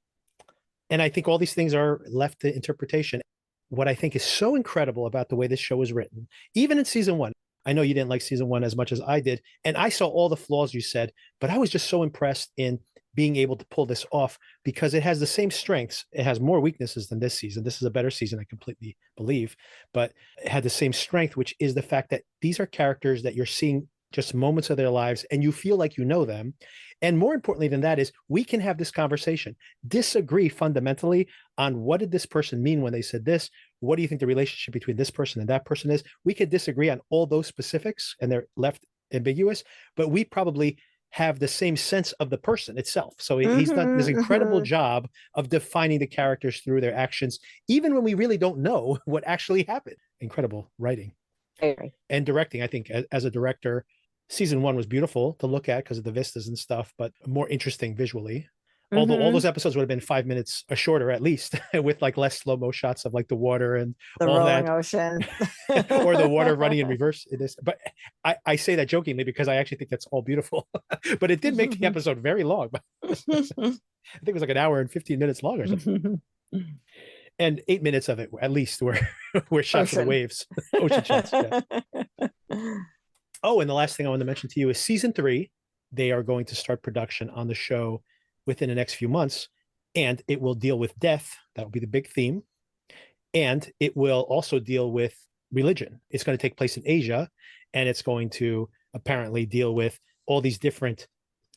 I think all these things are left to interpretation. What I think is so incredible about the way this show is written, even in season 1, I know you didn't like season 1 as much as I did, and I saw all the flaws you said, but I was just so impressed in being able to pull this off, because it has the same strengths. It has more weaknesses than this season. This is a better season, I completely believe, but it had the same strength, which is the fact that these are characters that you're seeing just moments of their lives and you feel like you know them. And more importantly than that is we can have this conversation, disagree fundamentally on what did this person mean when they said this? What do you think the relationship between this person and that person is? We could disagree on all those specifics and they're left ambiguous, but we probably have the same sense of the person itself. So he's done this incredible job of defining the characters through their actions, even when we really don't know what actually happened. Incredible writing and directing. I think as a director, season 1 was beautiful to look at because of the vistas and stuff, but more interesting visually. Although all those episodes would have been 5 minutes or shorter at least, with like less slow-mo shots of like the water and the all rolling that ocean. or the water running in reverse in this. But I say that jokingly because I actually think that's all beautiful. But it did make the episode very long. I think it was like an hour and 15 minutes long or something. And 8 minutes of it at least were shots of the waves. Ocean shots. Yeah. Oh, and the last thing I want to mention to you is season 3. They are going to start production on the show within the next few months, and it will deal with death. That will be the big theme. And it will also deal with religion. It's going to take place in Asia, and it's going to apparently deal with all these different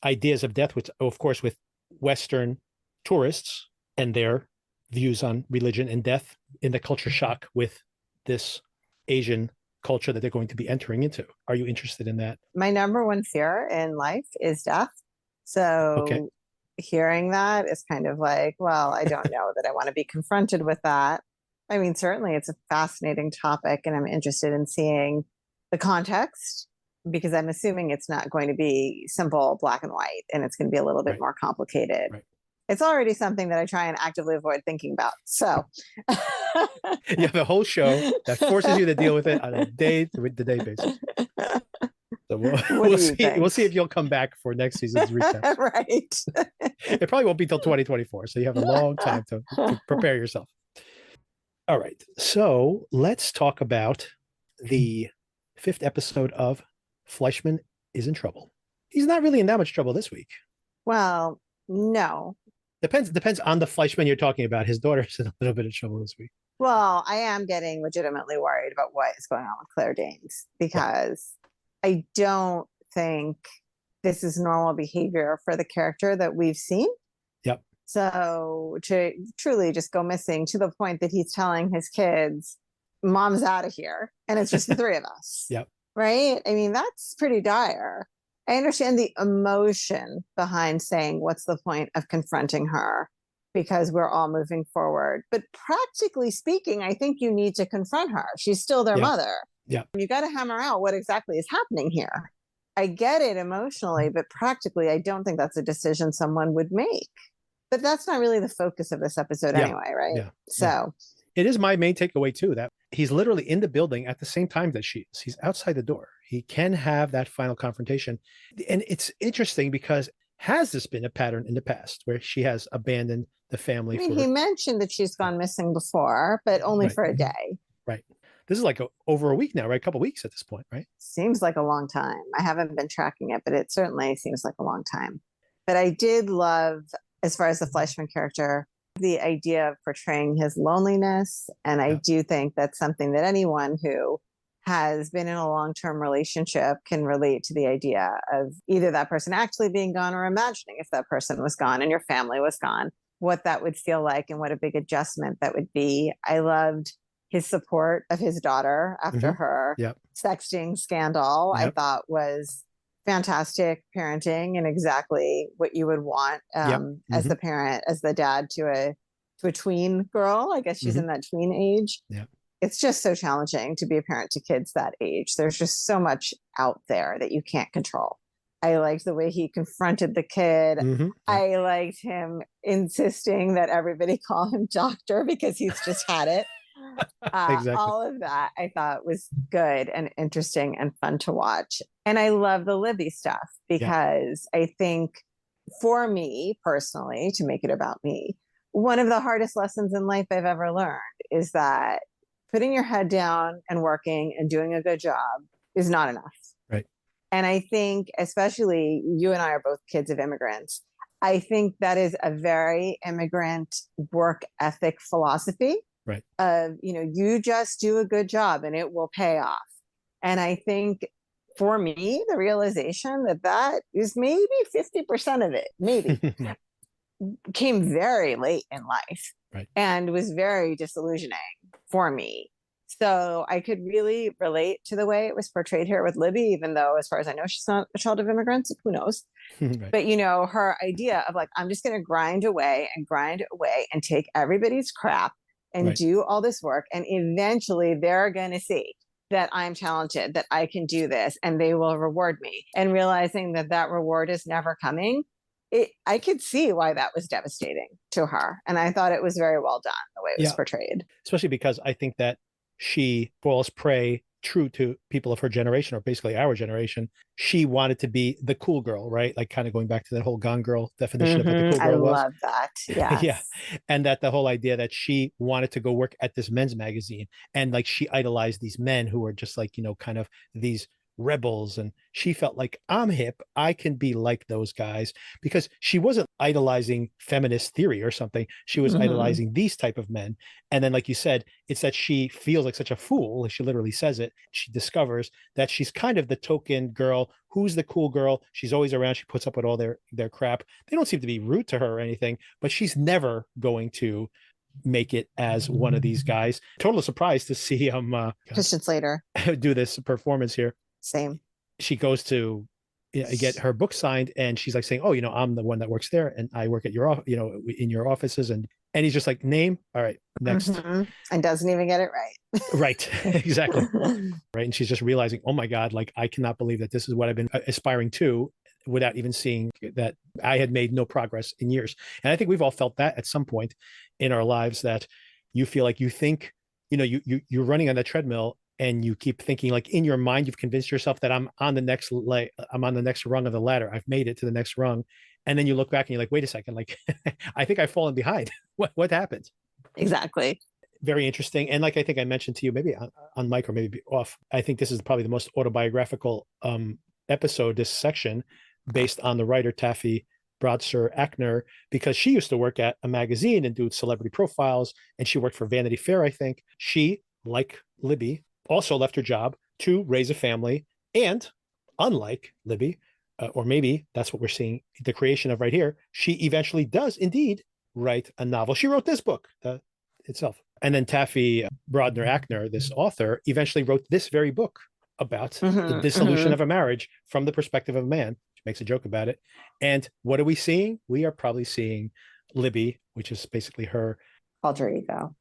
ideas of death, which, of course, with Western tourists and their views on religion and death in the culture shock with this Asian culture that they're going to be entering into. Are you interested in that? My number one fear in life is death. So hearing that is kind of like, well, I don't know that I want to be confronted with that. I mean, certainly it's a fascinating topic and I'm interested in seeing the context, because I'm assuming it's not going to be simple black and white and it's going to be a little bit more complicated. It's already something that I try and actively avoid thinking about. So you have a whole show that forces you to deal with it on a day-to-day basis. So we'll see if you'll come back for next season's recap. Right. It probably won't be till 2024, so you have a long time to prepare yourself. All right, so let's talk about the 5th episode of Fleishman Is in Trouble. He's not really in that much trouble this week. Well, no. Depends on the Fleishman you're talking about. His daughter's in a little bit of trouble this week. Well, I am getting legitimately worried about what is going on with Claire Danes, because I don't think this is normal behavior for the character that we've seen. Yep. So to truly just go missing to the point that he's telling his kids, Mom's out of here, and it's just the 3 of us. Yep. Right? I mean, that's pretty dire. I understand the emotion behind saying, what's the point of confronting her? Because we're all moving forward. But practically speaking, I think you need to confront her. She's still their mother. Yeah. You got to hammer out what exactly is happening here. I get it emotionally, but practically, I don't think that's a decision someone would make. But that's not really the focus of this episode anyway, right? Yeah. So it is my main takeaway too, that he's literally in the building at the same time that she is. He's outside the door. He can have that final confrontation. And it's interesting because has this been a pattern in the past where she has abandoned the family? I mean, he mentioned that she's gone missing before, but only for a day. Right. This is like over a week now, right? A couple of weeks at this point, right? Seems like a long time. I haven't been tracking it, but it certainly seems like a long time. But I did love, as far as the Fleishman character, the idea of portraying his loneliness. And I do think that's something that anyone who has been in a long-term relationship can relate to, the idea of either that person actually being gone or imagining if that person was gone and your family was gone, what that would feel like and what a big adjustment that would be. I loved his support of his daughter after her sexting scandal. I thought was fantastic parenting and exactly what you would want as the parent, as the dad to a tween girl. I guess she's in that tween age. It's just so challenging to be a parent to kids that age. There's just so much out there that you can't control. I liked the way he confronted the kid. I liked him insisting that everybody call him doctor because he's just had it. Exactly. All of that I thought was good and interesting and fun to watch. And I love the Libby stuff because I think for me personally, to make it about me, one of the hardest lessons in life I've ever learned is that putting your head down and working and doing a good job is not enough. Right. And I think, especially you and I are both kids of immigrants, I think that is a very immigrant work ethic philosophy. Right. You just do a good job and it will pay off. And I think for me, the realization that is maybe 50% of it, maybe, came very late in life and was very disillusioning for me. So I could really relate to the way it was portrayed here with Libby, even though, as far as I know, she's not a child of immigrants. Who knows? But, her idea of like, I'm just going to grind away and take everybody's crap and do all this work. And eventually they're going to see that I'm talented, that I can do this, and they will reward me. And realizing that reward is never coming, I could see why that was devastating to her. And I thought it was very well done, the way it was portrayed. Especially because I think that she falls prey, true to people of her generation, or basically our generation. She wanted to be the cool girl, right? Like kind of going back to that whole Gone Girl definition of what the cool girl was. I love that. Yes. And that the whole idea that she wanted to go work at this men's magazine, and like she idolized these men who were just like, kind of these rebels, and she felt like, I'm hip, I can be like those guys, because she wasn't idolizing feminist theory or something. She was idolizing these type of men. And then, like you said, it's that she feels like such a fool, like she literally says it. She discovers that she's kind of the token girl, who's the cool girl. She's always around, she puts up with all their crap. They don't seem to be rude to her or anything, but she's never going to make it as one of these guys. Total surprise to see Christian Slater do this performance here. Same. She goes to get her book signed, and she's like saying, "Oh, I'm the one that works there, and I work at your, in your offices." And he's just like, "Name, all right, next," and doesn't even get it right. Right, exactly. Right, and she's just realizing, "Oh my God, like I cannot believe that this is what I've been aspiring to," without even seeing that I had made no progress in years. And I think we've all felt that at some point in our lives, that you feel like you think, you're running on that treadmill. And you keep thinking, like in your mind, you've convinced yourself that I'm on the next rung of the ladder. I've made it to the next rung. And then you look back and you're like, wait a second, like, I think I've fallen behind. What happened? Exactly. Very interesting. And like, I think I mentioned to you, maybe on mic or maybe off, I think this is probably the most autobiographical episode, this section, based on the writer Taffy Brodesser-Akner, because she used to work at a magazine and do celebrity profiles. And she worked for Vanity Fair, I think. She, like Libby, also left her job to raise a family. And unlike Libby, or maybe that's what we're seeing the creation of right here, she eventually does indeed write a novel. She wrote this book itself. And then Taffy Brodesser-Akner, this author, eventually wrote this very book about the dissolution of a marriage from the perspective of a man. She makes a joke about it. And what are we seeing? We are probably seeing Libby, which is basically her alter ego.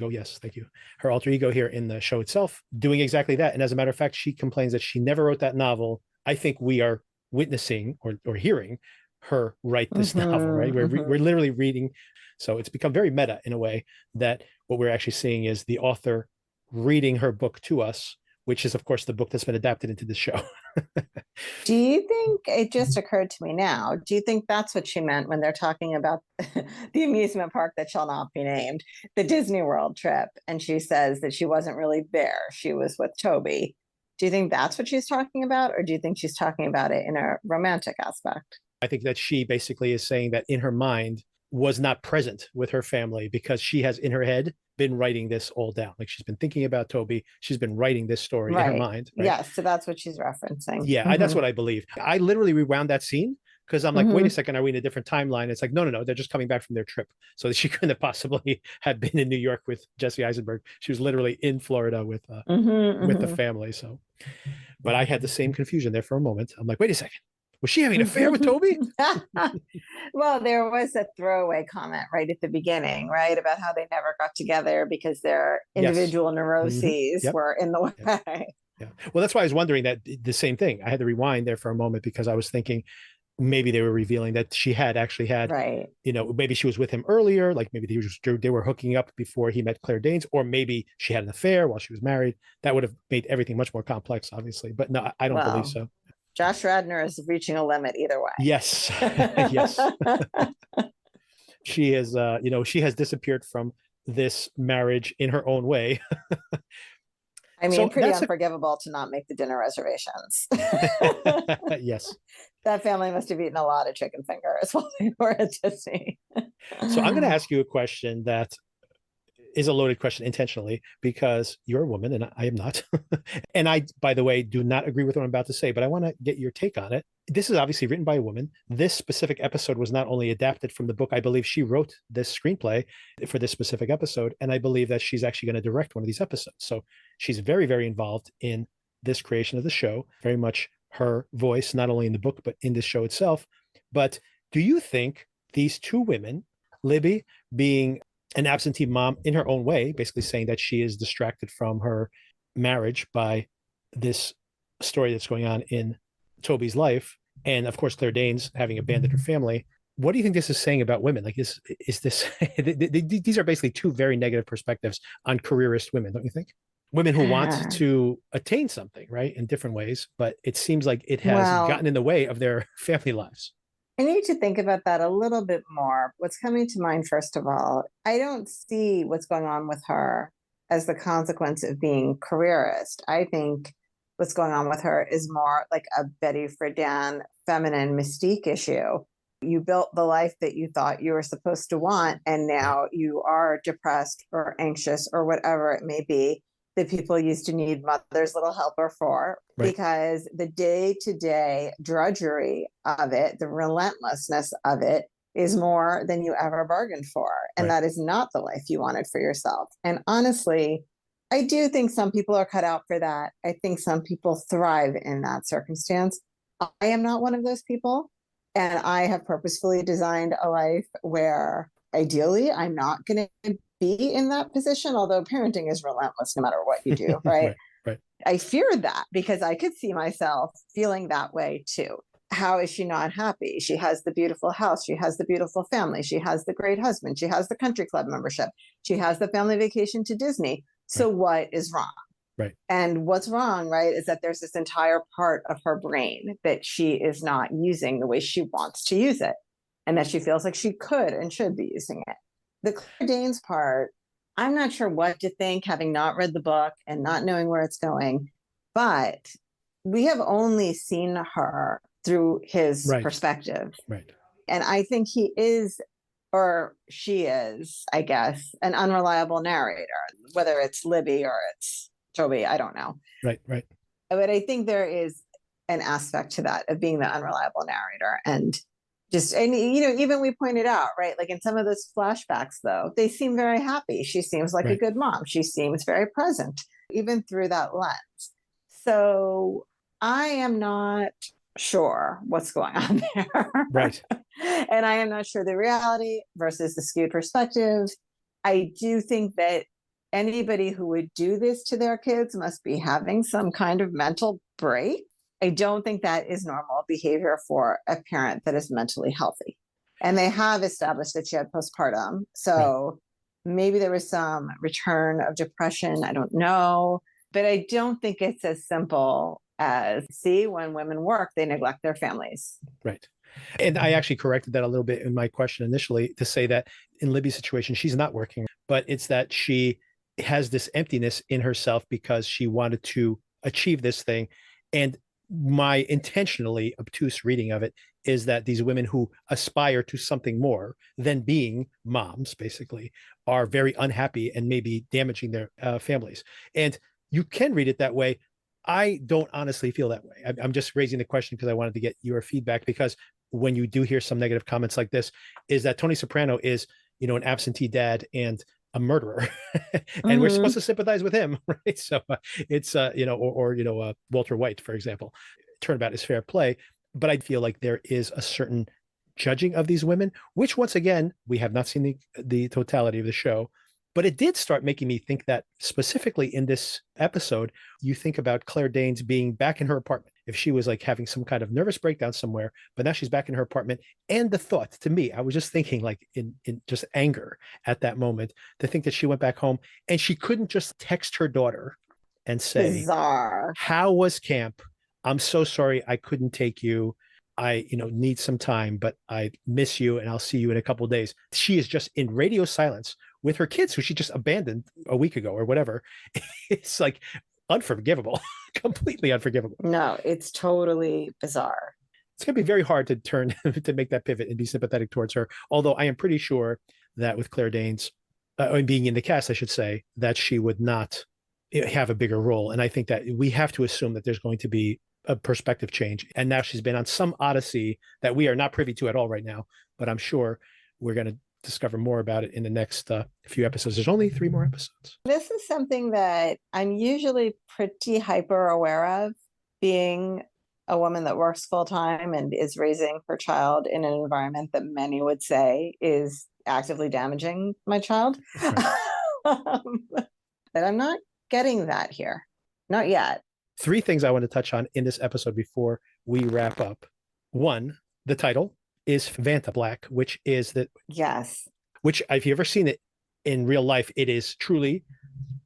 Yes, thank you. Her alter ego here in the show itself, doing exactly that. And as a matter of fact, she complains that she never wrote that novel. I think we are witnessing or hearing her write this novel, right? We're literally reading. So it's become very meta in a way that what we're actually seeing is the author reading her book to us, which is, of course, the book that's been adapted into the show. Do you think, it just occurred to me now, do you think that's what she meant when they're talking about the amusement park that shall not be named, the Disney World trip? And she says that she wasn't really there. She was with Toby. Do you think that's what she's talking about? Or do you think she's talking about it in a romantic aspect? I think that she basically is saying that in her mind was not present with her family because she has in her head been writing this all down. Like she's been thinking about Toby. She's been writing this story in her mind. Right? Yes. So that's what she's referencing. Yeah, that's what I believe. I literally rewound that scene because I'm like, wait a second, are we in a different timeline? It's like, no, they're just coming back from their trip. So she couldn't have possibly have been in New York with Jesse Eisenberg. She was literally in Florida with the family. So, but I had the same confusion there for a moment. I'm like, wait a second. Was she having an affair with Toby? Well, there was a throwaway comment right at the beginning, right? About how they never got together because their individual neuroses were in the way. Yeah. Well, that's why I was wondering that the same thing. I had to rewind there for a moment because I was thinking maybe they were revealing that she had actually had, maybe she was with him earlier, like maybe they were hooking up before he met Claire Danes, or maybe she had an affair while she was married. That would have made everything much more complex, obviously. But no, I don't believe so. Josh Radnor is reaching a limit either way. Yes. Yes. She is, she has disappeared from this marriage in her own way. I mean, so pretty unforgivable to not make the dinner reservations. Yes. That family must have eaten a lot of chicken fingers while they were at Disney. So I'm going to ask you a question that is a loaded question intentionally because you're a woman and I am not. And I, by the way, do not agree with what I'm about to say, but I want to get your take on it. This is obviously written by a woman. This specific episode was not only adapted from the book, I believe she wrote this screenplay for this specific episode. And I believe that she's actually going to direct one of these episodes. So she's very, very involved in this creation of the show, very much her voice, not only in the book, but in the show itself. But do you think these two women, Libby being an absentee mom in her own way, basically saying that she is distracted from her marriage by this story that's going on in Toby's life, and of course Claire Danes having abandoned her family. What do you think this is saying about women? Like, this these are basically two very negative perspectives on careerist women, don't you think? Women who want to attain something, right, in different ways, but it seems like it has gotten in the way of their family lives. I need to think about that a little bit more. What's coming to mind, first of all, I don't see what's going on with her as the consequence of being careerist. I think what's going on with her is more like a Betty Friedan feminine mystique issue. You built the life that you thought you were supposed to want, and now you are depressed or anxious or whatever it may be that people used to need mother's little helper for, because the day-to-day drudgery of it, the relentlessness of it, is more than you ever bargained for. And that is not the life you wanted for yourself. And honestly, I do think some people are cut out for that. I think some people thrive in that circumstance. I am not one of those people. And I have purposefully designed a life where ideally I'm not going to be in that position, although parenting is relentless no matter what you do, right? Right. I feared that because I could see myself feeling that way too. How is she not happy? She has the beautiful house. She has the beautiful family. She has the great husband. She has the country club membership. She has the family vacation to Disney. So what is wrong? Right. And what's wrong, right, is that there's this entire part of her brain that she is not using the way she wants to use it, and that she feels like she could and should be using it. The Claire Danes part, I'm not sure what to think, having not read the book and not knowing where it's going, but we have only seen her through his perspective. Right. And I think he is, or she is, I guess, an unreliable narrator, whether it's Libby or it's Toby, I don't know. Right. But I think there is an aspect to that of being the unreliable narrator. And even we pointed out, right, like in some of those flashbacks, though, they seem very happy. She seems like a good mom. She seems very present, even through that lens. So I am not sure what's going on there. Right. And I am not sure the reality versus the skewed perspective. I do think that anybody who would do this to their kids must be having some kind of mental break. I don't think that is normal behavior for a parent that is mentally healthy. And they have established that she had postpartum. So maybe there was some return of depression. I don't know. But I don't think it's as simple as, see, when women work, they neglect their families. Right. And I actually corrected that a little bit in my question initially to say that in Libby's situation, she's not working, but it's that she has this emptiness in herself because she wanted to achieve this thing. And my intentionally obtuse reading of it is that these women who aspire to something more than being moms, basically, are very unhappy and maybe damaging their families. And you can read it that way. I don't honestly feel that way. I'm just raising the question because I wanted to get your feedback, because when you do hear some negative comments like this, is that Tony Soprano is, an absentee dad and a murderer, and we're supposed to sympathize with him, right? So it's Walter White, for example. Turnabout is fair play, but I feel like there is a certain judging of these women, which once again we have not seen the totality of the show. But it did start making me think that specifically in this episode, you think about Claire Danes being back in her apartment. If she was like having some kind of nervous breakdown somewhere, but now she's back in her apartment. And the thought to me, I was just thinking like in just anger at that moment to think that she went back home and she couldn't just text her daughter and say, bizarre. How was camp? I'm so sorry I couldn't take you. I, need some time, but I miss you and I'll see you in a couple of days. She is just in radio silence with her kids who she just abandoned a week ago or whatever. It's like unforgivable, completely unforgivable. No, it's totally bizarre. It's going to be very hard to turn to make that pivot and be sympathetic towards her. Although I am pretty sure that with Claire Danes being in the cast, I should say, that she would not have a bigger role. And I think that we have to assume that there's going to be a perspective change. And now she's been on some odyssey that we are not privy to at all right now, but I'm sure we're going to discover more about it in the next few episodes. There's only 3 more episodes. This is something that I'm usually pretty hyper aware of, being a woman that works full time and is raising her child in an environment that many would say is actively damaging my child. Right. But I'm not getting that here. Not yet. 3 things I want to touch on in this episode before we wrap up. 1, the title is Vanta Black, which is that. Yes. Which, if you've ever seen it in real life, it is truly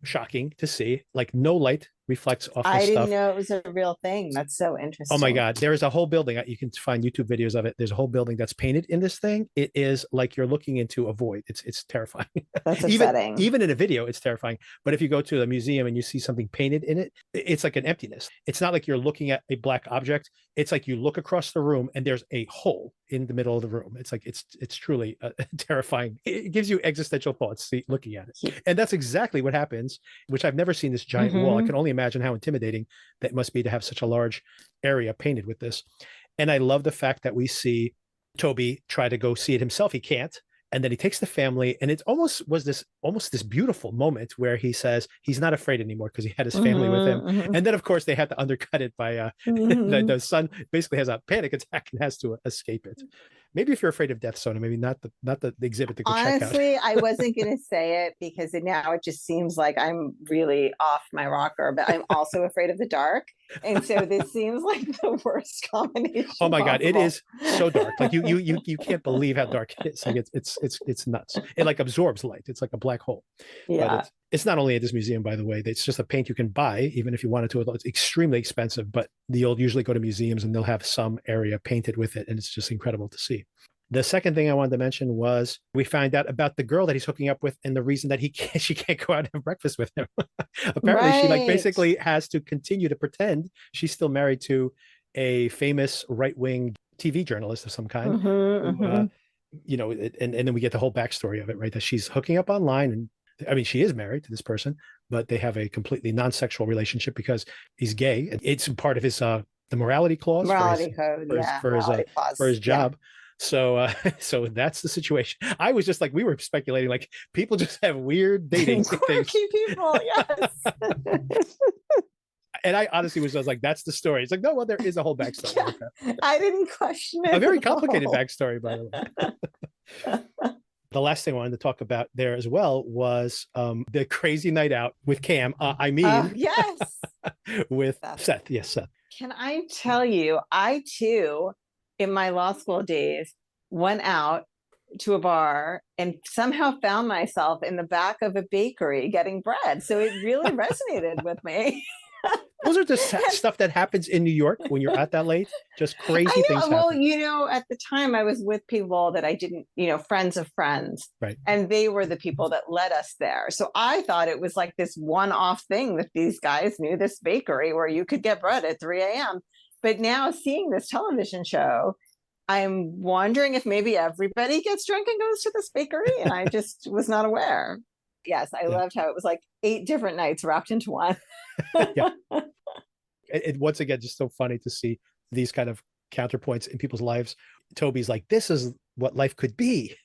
shocking to see. Like no light reflects off the stuff. I didn't know it was a real thing. That's so interesting. Oh my God. There is a whole building. You can find YouTube videos of it. There's a whole building that's painted in this thing. It is like you're looking into a void. It's terrifying. That's upsetting. Even in a video, it's terrifying. But if you go to the museum and you see something painted in it, it's like an emptiness. It's not like you're looking at a black object. It's like you look across the room and there's a hole in the middle of the room. It's like, it's truly terrifying. It gives you existential thoughts looking at it. And that's exactly what happens, which I've never seen this giant wall. I can only imagine how intimidating that must be to have such a large area painted with this. And I love the fact that we see Toby try to go see it himself. He can't. And then he takes the family, and it almost this beautiful moment where he says he's not afraid anymore because he had his family with him. And then of course they had to undercut it by the son basically has a panic attack and has to escape it. Maybe if you're afraid of death, Sona, maybe not the exhibit to go check out. Honestly, I wasn't going to say it because now it just seems like I'm really off my rocker, but I'm also afraid of the dark. And so this seems like the worst combination. Oh my God, possible. it is so dark. Like you can't believe how dark it is. Like it's nuts. It like absorbs light. It's like a black hole. Yeah. But it's not only at this museum, by the way. It's just a paint you can buy, even if you wanted to. It's extremely expensive, but you'll usually go to museums and they'll have some area painted with it, and it's just incredible to see. The second thing I wanted to mention was we find out about the girl that he's hooking up with and the reason that she can't go out and have breakfast with him. Apparently she like basically has to continue to pretend she's still married to a famous right-wing TV journalist of some kind. And then we get the whole backstory of it, right? That she's hooking up online, and I mean, she is married to this person, but they have a completely non-sexual relationship because he's gay. And it's part of his the morality clause for his job. Yeah. So that's the situation. I was just like, we were speculating, like people just have weird dating things. People, yes. And I honestly was like, that's the story. It's like, no, well, there is a whole backstory. Yeah, I didn't question it. A very complicated backstory, by the way. The last thing I wanted to talk about there as well was the crazy night out with Cam. Yes. With Seth. Yes, Seth. Can I tell you, I too, in my law school days, went out to a bar and somehow found myself in the back of a bakery getting bread. So it really resonated with me. Those are just stuff that happens in New York when you're out that late. Just crazy I know. things Well, happen. at the time I was with people that I didn't, friends of friends. Right. And they were the people that led us there. So I thought it was like this one-off thing that these guys knew this bakery where you could get bread at 3 a.m. But now seeing this television show, I'm wondering if maybe everybody gets drunk and goes to this bakery. And I just was not aware. Yes, I loved how it was like 8 different nights wrapped into one. Yeah. Once again, just so funny to see these kind of counterpoints in people's lives. Toby's like, this is what life could be.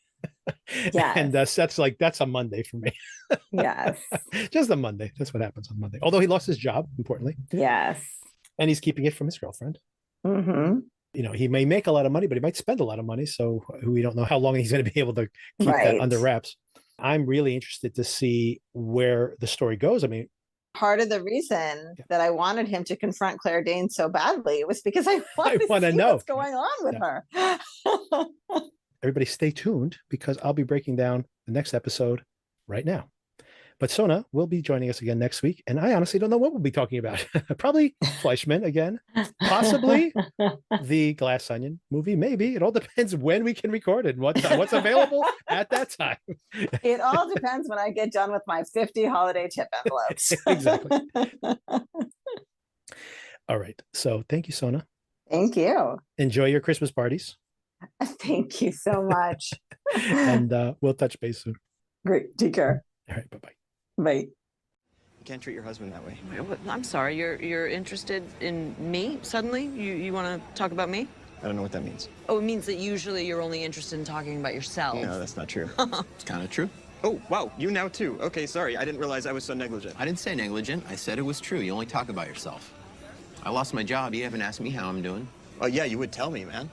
Yeah. And Seth's like, that's a Monday for me. Yes. Just a Monday. That's what happens on Monday. Although he lost his job, importantly. Yes. And he's keeping it from his girlfriend. Mm-hmm. He may make a lot of money, but he might spend a lot of money. So we don't know how long he's going to be able to keep that under wraps. I'm really interested to see where the story goes. I mean, part of the reason that I wanted him to confront Claire Danes so badly was because I want to know what's going on with her. Everybody stay tuned because I'll be breaking down the next episode right now. But Sona will be joining us again next week. And I honestly don't know what we'll be talking about. Probably Fleishman again, possibly the Glass Onion movie. Maybe. It all depends when we can record it and what's available at that time. It all depends when I get done with my 50 holiday tip envelopes. Exactly. All right. So thank you, Sona. Thank you. Enjoy your Christmas parties. Thank you so much. And we'll touch base soon. Great. Take care. All right. Bye-bye. Bye. You can't treat your husband that way. I'm sorry, you're interested in me suddenly? You want to talk about me? I don't know what that means. Oh, it means that usually you're only interested in talking about yourself. No, that's not true. It's kind of true. Oh, wow, you now too. Okay, sorry, I didn't realize I was so negligent. I didn't say negligent. I said it was true. You only talk about yourself. I lost my job. You haven't asked me how I'm doing. Oh, yeah, you would tell me, man.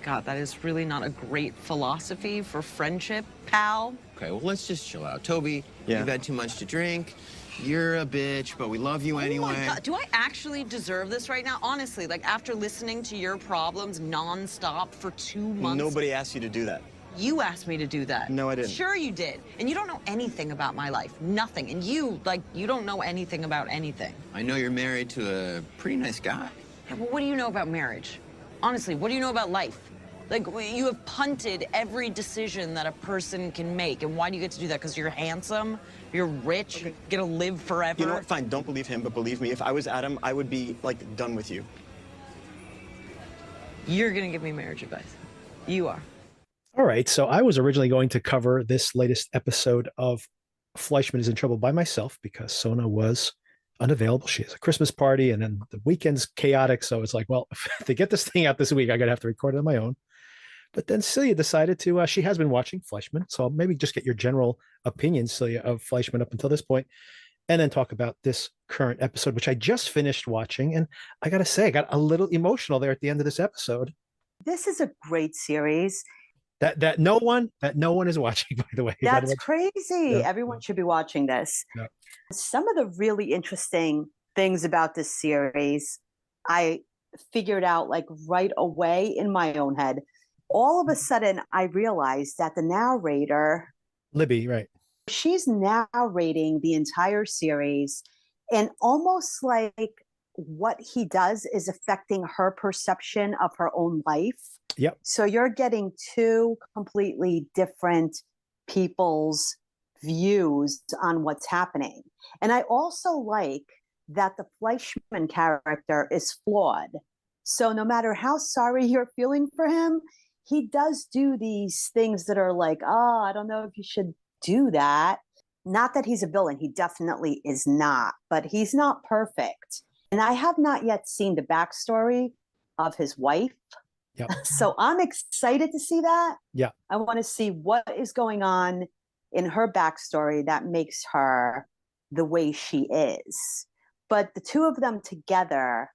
God, that is really not a great philosophy for friendship, pal. Okay, well, let's just chill out. Toby, Yeah. You've had too much to drink. You're a bitch, but we love you anyway. Oh my God, do I actually deserve this right now? Honestly, like after listening to your problems nonstop for 2 months. Nobody asked you to do that. You asked me to do that. No, I didn't. Sure you did. And you don't know anything about my life. Nothing. And you don't know anything about anything. I know you're married to a pretty nice guy. Yeah, well, what do you know about marriage? Honestly, what do you know about life? Like, you have punted every decision that a person can make. And why do you get to do that? Because you're handsome? You're rich? Okay. You get to live forever? You know what, fine, don't believe him, but believe me, if I was Adam, I would be, like, done with you. You're going to give me marriage advice. You are. All right. So I was originally going to cover this latest episode of Fleishman Is in Trouble by myself because Sona was unavailable. She has a Christmas party and then the weekend's chaotic. So it's like, well, to get this thing out this week, I'm going to have to record it on my own. But then Celia decided to, she has been watching Fleishman. So I'll maybe just get your general opinion, Celia, of Fleishman up until this point, and then talk about this current episode, which I just finished watching. And I got to say, I got a little emotional there at the end of this episode. This is a great series. That no one is watching, by the way. That's crazy. Yeah. Everyone should be watching this. Yeah. Some of the really interesting things about this series, I figured out like right away in my own head. All of a sudden, I realized that the narrator, Libby, right? she's narrating the entire series, and almost like what he does is affecting her perception of her own life. Yep. So you're getting two completely different people's views on what's happening. And I also like that the Fleischman character is flawed. So no matter how sorry you're feeling for him, he does do these things that are like, oh, I don't know if you should do that. Not that he's a villain. He definitely is not, but he's not perfect. And I have not yet seen the backstory of his wife. Yep. So I'm excited to see that. Yeah. I want to see what is going on in her backstory that makes her the way she is. But the two of them together,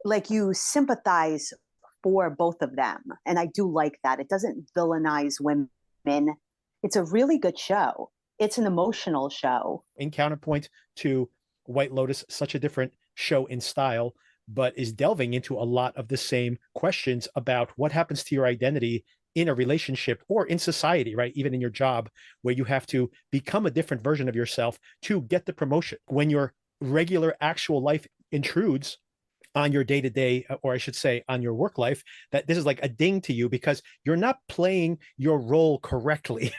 like, you sympathize for both of them. And I do like that. It doesn't villainize women. It's a really good show. It's an emotional show. In counterpoint to White Lotus, such a different show in style, but is delving into a lot of the same questions about what happens to your identity in a relationship or in society, right? Even in your job, where you have to become a different version of yourself to get the promotion. When your regular actual life intrudes on your day-to-day, or I should say on your work life, that this is like a ding to you because you're not playing your role correctly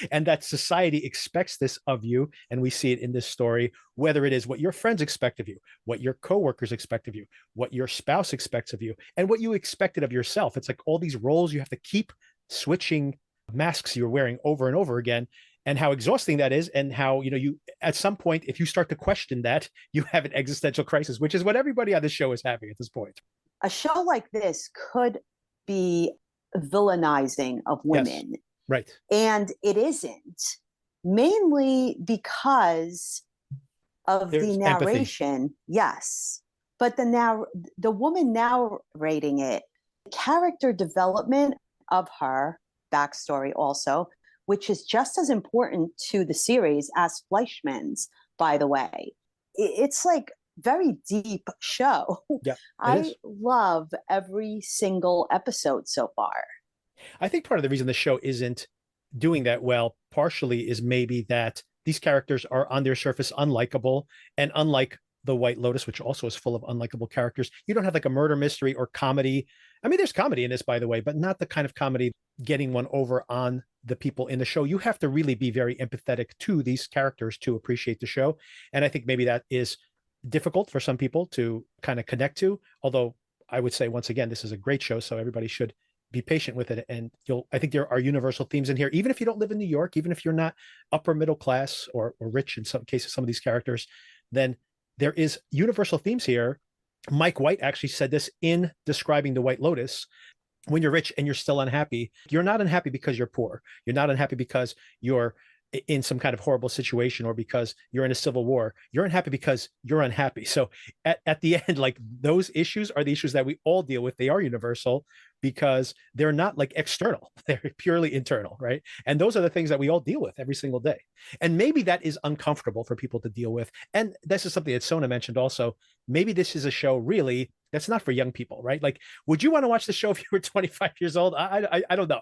and that society expects this of you. And we see it in this story, whether it is what your friends expect of you, what your coworkers expect of you, what your spouse expects of you, and what you expected of yourself. It's like all these roles you have to keep switching, masks you're wearing over and over again, and how exhausting that is, and how, you at some point, if you start to question that, you have an existential crisis, which is what everybody on this show is having at this point. A show like this could be villainizing of women. Yes, right. And it isn't, mainly because of There's the narration. Empathy. Yes. But the woman narrating it, character development of her backstory also, which is just as important to the series as Fleishman's, by the way. It's like very deep show. Yeah, I love every single episode so far. I think part of the reason the show isn't doing that well, partially, is maybe that these characters are on their surface unlikable, and unlike the White Lotus, which also is full of unlikable characters, you don't have like a murder mystery or comedy. I mean, there's comedy in this, by the way, but not the kind of comedy getting one over on the people in the show. You have to really be very empathetic to these characters to appreciate the show. And I think maybe that is difficult for some people to kind of connect to. Although I would say, once again, this is a great show, so everybody should be patient with it. And I think there are universal themes in here, even if you don't live in New York, even if you're not upper middle class or rich in some cases, some of these characters, then there is universal themes here. Mike White actually said this in describing the White Lotus. When you're rich and you're still unhappy, you're not unhappy because you're poor. You're not unhappy because you're in some kind of horrible situation or because you're in a civil war. You're unhappy because you're unhappy. So at the end, like, those issues are the issues that we all deal with. They are universal because they're not like external. They're purely internal, right? And those are the things that we all deal with every single day. And maybe that is uncomfortable for people to deal with. And this is something that Sona mentioned also. Maybe this is a show really that's not for young people, right? Like, would you want to watch the show if you were 25 years old? I don't know.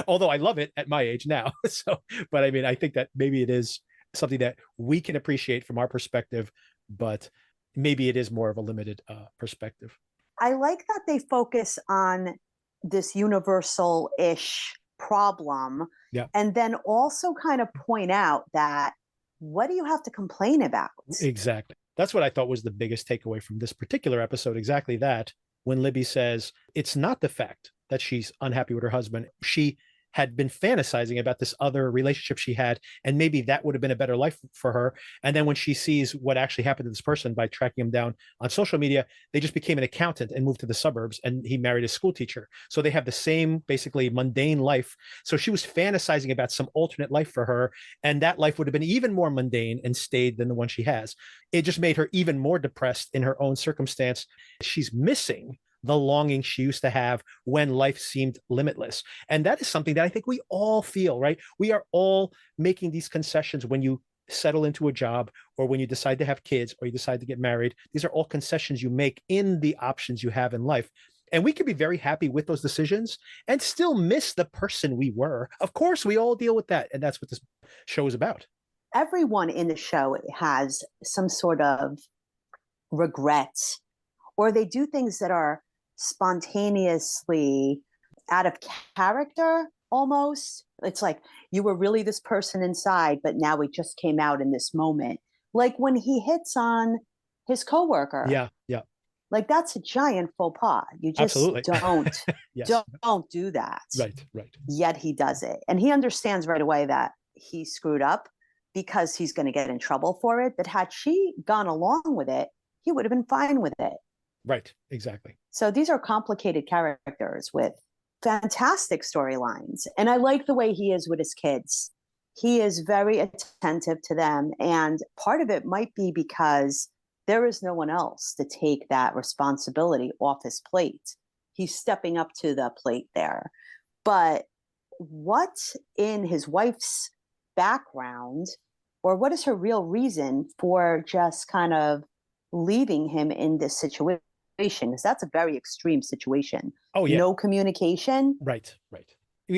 Although I love it at my age now. So, but I mean, I think that maybe it is something that we can appreciate from our perspective, but maybe it is more of a limited perspective. I like that they focus on this universal-ish problem, and then also kind of point out that, what do you have to complain about? Exactly. That's what I thought was the biggest takeaway from this particular episode. Exactly that. When Libby says it's not the fact that she's unhappy with her husband, she had been fantasizing about this other relationship she had, and maybe that would have been a better life for her. And then when she sees what actually happened to this person by tracking him down on social media, they just became an accountant and moved to the suburbs, and he married a school teacher. So they have the same basically mundane life. So she was fantasizing about some alternate life for her, and that life would have been even more mundane and staid than the one she has. It just made her even more depressed in her own circumstance. She's missing the longing she used to have when life seemed limitless. And that is something that I think we all feel, right? We are all making these concessions when you settle into a job, or when you decide to have kids, or you decide to get married. These are all concessions you make in the options you have in life. And we can be very happy with those decisions and still miss the person we were. Of course, we all deal with that. And that's what this show is about. Everyone in the show has some sort of regret, or they do things that are spontaneously out of character almost. It's like, you were really this person inside, but now it just came out in this moment. Like when he hits on his coworker. Yeah. Like, that's a giant faux pas. You just don't, Yes. don't do that. Right. Yet he does it. And he understands right away that he screwed up because he's going to get in trouble for it. But had she gone along with it, he would have been fine with it. Right, exactly. So these are complicated characters with fantastic storylines. And I like the way he is with his kids. He is very attentive to them. And part of it might be because there is no one else to take that responsibility off his plate. He's stepping up to the plate there. But what in his wife's background, or what is her real reason for just kind of leaving him in this situation? because that's a very extreme situation. Oh, yeah. No communication. Right.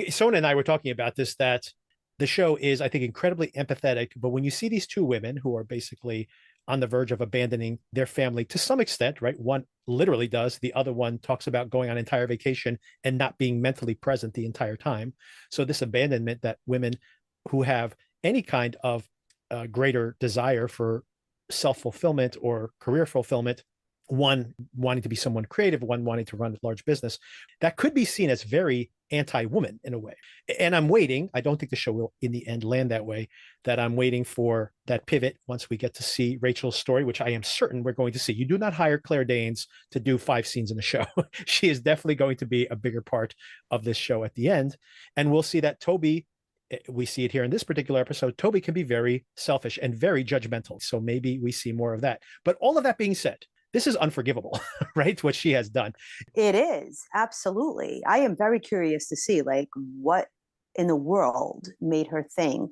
Sona and I were talking about this, that the show is, I think, incredibly empathetic. But when you see these two women who are basically on the verge of abandoning their family to some extent, right? One literally does. The other one talks about going on entire vacation and not being mentally present the entire time. So this abandonment that women who have any kind of greater desire for self-fulfillment or career fulfillment, one wanting to be someone creative, one wanting to run a large business, that could be seen as very anti-woman in a way. And I'm waiting. I don't think the show will in the end land that way, that I'm waiting for that pivot once we get to see Rachel's story, which I am certain we're going to see. You do not hire Claire Danes to do 5 scenes in a show. She is definitely going to be a bigger part of this show at the end. And we'll see that Toby, we see it here in this particular episode, Toby can be very selfish and very judgmental. So maybe we see more of that. But all of that being said, this is unforgivable, right? What she has done. It is, absolutely. I am very curious to see, like, what in the world made her think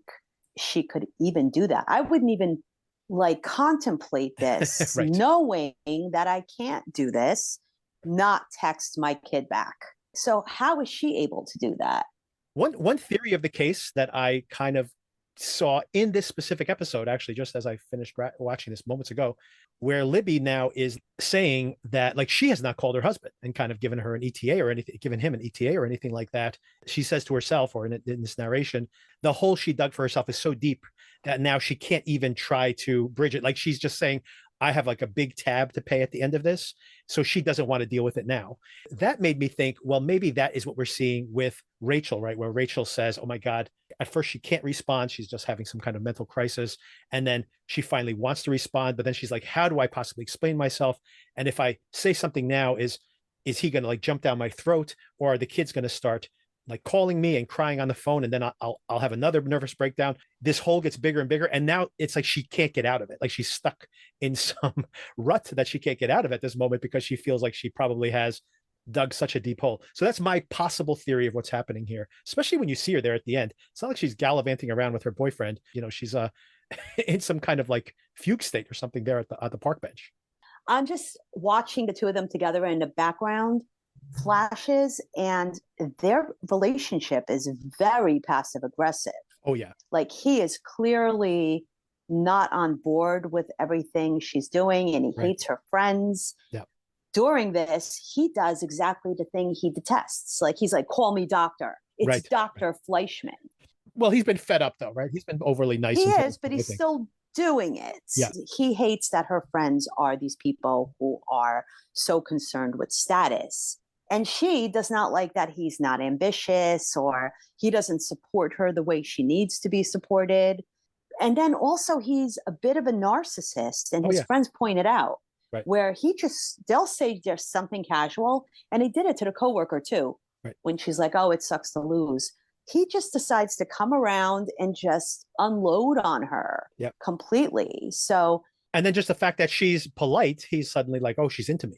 she could even do that. I wouldn't even like contemplate this, Right. knowing that I can't do this, not text my kid back. So how is she able to do that? One theory of the case that I kind of saw in this specific episode, actually, just as I finished watching this moments ago, where Libby now is saying that, like, she has not called her husband and kind of given her an ETA or anything, given him an ETA or anything like that. She says to herself, or in this narration, the hole she dug for herself is so deep that now she can't even try to bridge it. Like, she's just saying, I have like a big tab to pay at the end of this. So she doesn't want to deal with it now. That made me think, well, maybe that is what we're seeing with Rachel, right? Where Rachel says, oh my God, at first she can't respond. She's just having some kind of mental crisis. And then she finally wants to respond. But then she's like, how do I possibly explain myself? And if I say something now, is he going to like jump down my throat? Or are the kids going to start like calling me and crying on the phone, and then I'll have another nervous breakdown? This hole gets bigger and bigger, and now it's like she can't get out of it. Like she's stuck in some rut that she can't get out of at this moment, because she feels like she probably has dug such a deep hole. So that's my possible theory of what's happening here, especially when you see her there at the end. It's not like she's gallivanting around with her boyfriend. You know, she's in some kind of like fugue state or something there at the park bench. I'm just watching the two of them together, in the background flashes, and their relationship is very passive aggressive. Oh yeah. Like, he is clearly not on board with everything she's doing, and he Right. hates her friends. Yeah. During this, he does exactly the thing he detests. Like, he's like, call me doctor. It's Right. Dr. Fleischman. Well, he's been fed up though, right? He's been overly nice. He and is, but he's everything. still doing it. Yeah. He hates that her friends are these people who are so concerned with status. And she does not like that he's not ambitious, or he doesn't support her the way she needs to be supported. And then also, he's a bit of a narcissist, and Oh, his yeah. friends point it out, Right. where they'll say just something casual, and he did it to the coworker too. Right. When she's like, oh, it sucks to lose. He just decides to come around and just unload on her Yep. completely. So And then just the fact that she's polite, he's suddenly like, oh, she's into me.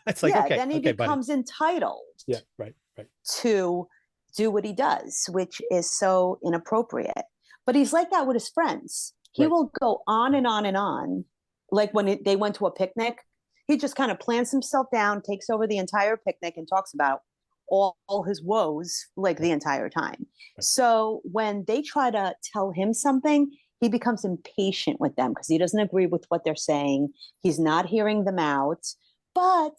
It's like, yeah, okay, then he okay, becomes entitled buddy. Yeah, right. to do what he does, which is so inappropriate. But he's like that with his friends. He Right. will go on and on and on. Like when they went to a picnic, he just kind of plants himself down, takes over the entire picnic, and talks about all his woes like the entire time. Right. So when they try to tell him something, he becomes impatient with them because he doesn't agree with what they're saying. He's not hearing them out. But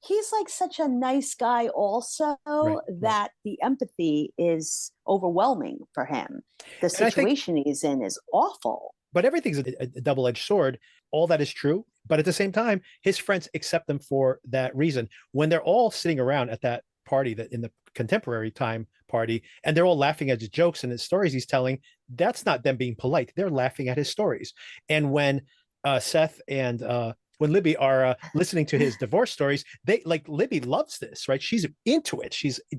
he's like such a nice guy also, Right. that the empathy is overwhelming for him. The And I think- situation he's in is awful. But everything's a double-edged sword. All that is true. But at the same time, his friends accept them for that reason. When they're all sitting around at that party, that in the contemporary time party, and they're all laughing at his jokes and his stories he's telling, that's not them being polite. They're laughing at his stories. And when Seth and when Libby are listening to his divorce stories, Libby loves this, right? She's into it.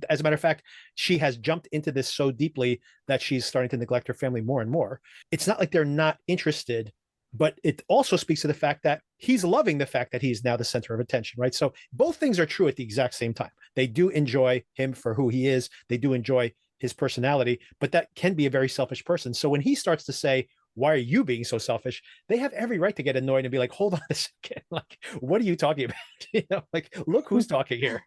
As a matter of fact, she has jumped into this so deeply that she's starting to neglect her family more and more. It's not like they're not interested, but it also speaks to the fact that he's loving the fact that he's now the center of attention, right? So both things are true at the exact same time. They do enjoy him for who he is. They do enjoy his personality, but that can be a very selfish person. So when he starts to say, why are you being so selfish? They have every right to get annoyed and be like, hold on a second. Like, what are you talking about? Like, look who's talking here,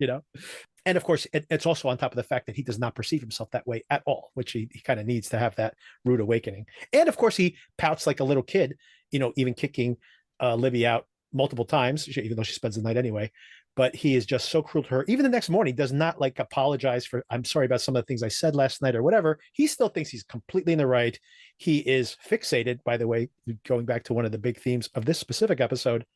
And of course, it's also on top of the fact that he does not perceive himself that way at all, which he kind of needs to have that rude awakening. And of course, he pouts like a little kid, even kicking Libby out multiple times, even though she spends the night anyway. But he is just so cruel to her. Even the next morning, does not like apologize for, I'm sorry about some of the things I said last night or whatever. He still thinks he's completely in the right. He is fixated, by the way, going back to one of the big themes of this specific episode,